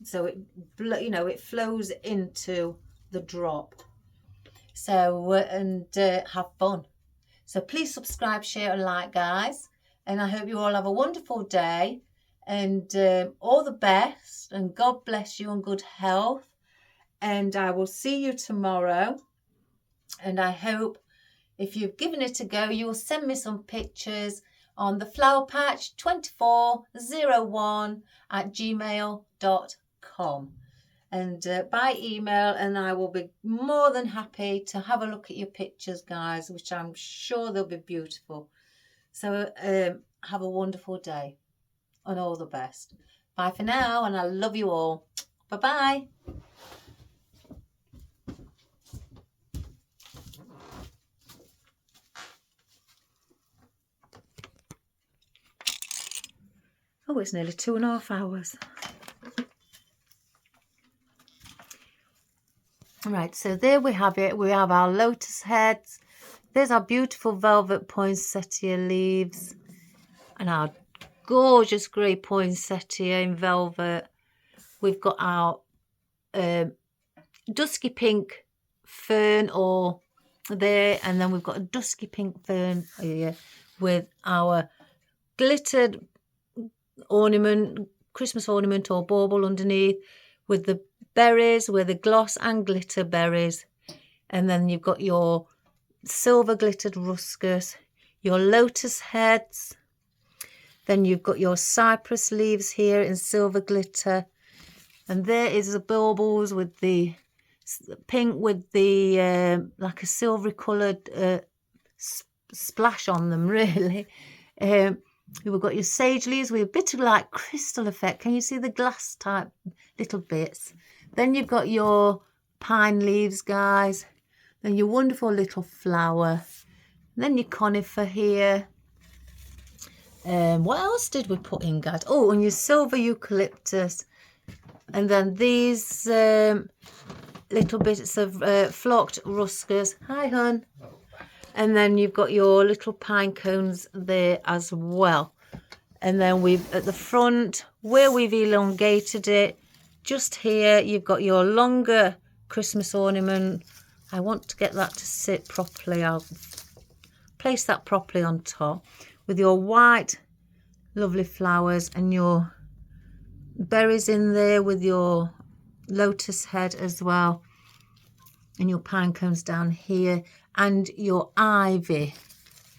So it, you know, it flows into the drop. So, and have fun. So please subscribe, share and like, guys. And I hope you all have a wonderful day, and all the best, and God bless you and good health. And I will see you tomorrow. And I hope if you've given it a go, you'll send me some pictures on the flowerpatch2401@gmail.com, and by email, and I will be more than happy to have a look at your pictures, guys, which I'm sure they'll be beautiful. So have a wonderful day and all the best. Bye for now, and I love you all. Bye-bye. Oh, it's nearly 2.5 hours. Right, so there we have it. We have our lotus heads. There's our beautiful velvet poinsettia leaves, and our gorgeous grey poinsettia in velvet. We've got our dusky pink fern or there, and then we've got a dusky pink fern here with our glittered ornament, Christmas ornament or bauble underneath, with the berries, with the gloss and glitter berries. And then you've got your silver glittered ruscus, your lotus heads. Then you've got your cypress leaves here in silver glitter. And there is the baubles with the pink with the like a silvery coloured splash on them, really. We've got your sage leaves with a bit of like crystal effect. Can you see the glass type little bits? Then you've got your pine leaves, guys. Then your wonderful little flower. And then your conifer here. What else did we put in, guys? Oh, and your silver eucalyptus. And then these little bits of flocked ruscus. Hi, hon. And then you've got your little pine cones there as well. And then we've at the front where we've elongated it, just here you've got your longer Christmas ornament. I want to get that to sit properly. I'll place that properly on top with your white lovely flowers and your berries in there with your lotus head as well, and your pine cones down here, and your ivy.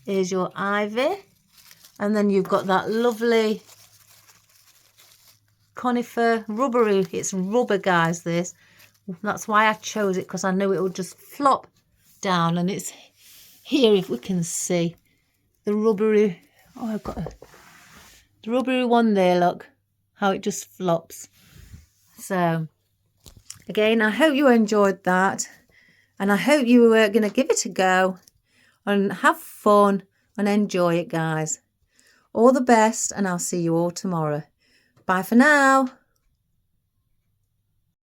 Here's your ivy. And then you've got that lovely conifer rubbery. It's rubber, guys, this. That's why I chose it, because I know it will just flop down. And it's here, if we can see. The rubbery. Oh, I've got the rubbery one there, look. How it just flops. So, again, I hope you enjoyed that. And I hope you are going to give it a go. And have fun and enjoy it, guys. All the best, and I'll see you all tomorrow. Bye for now.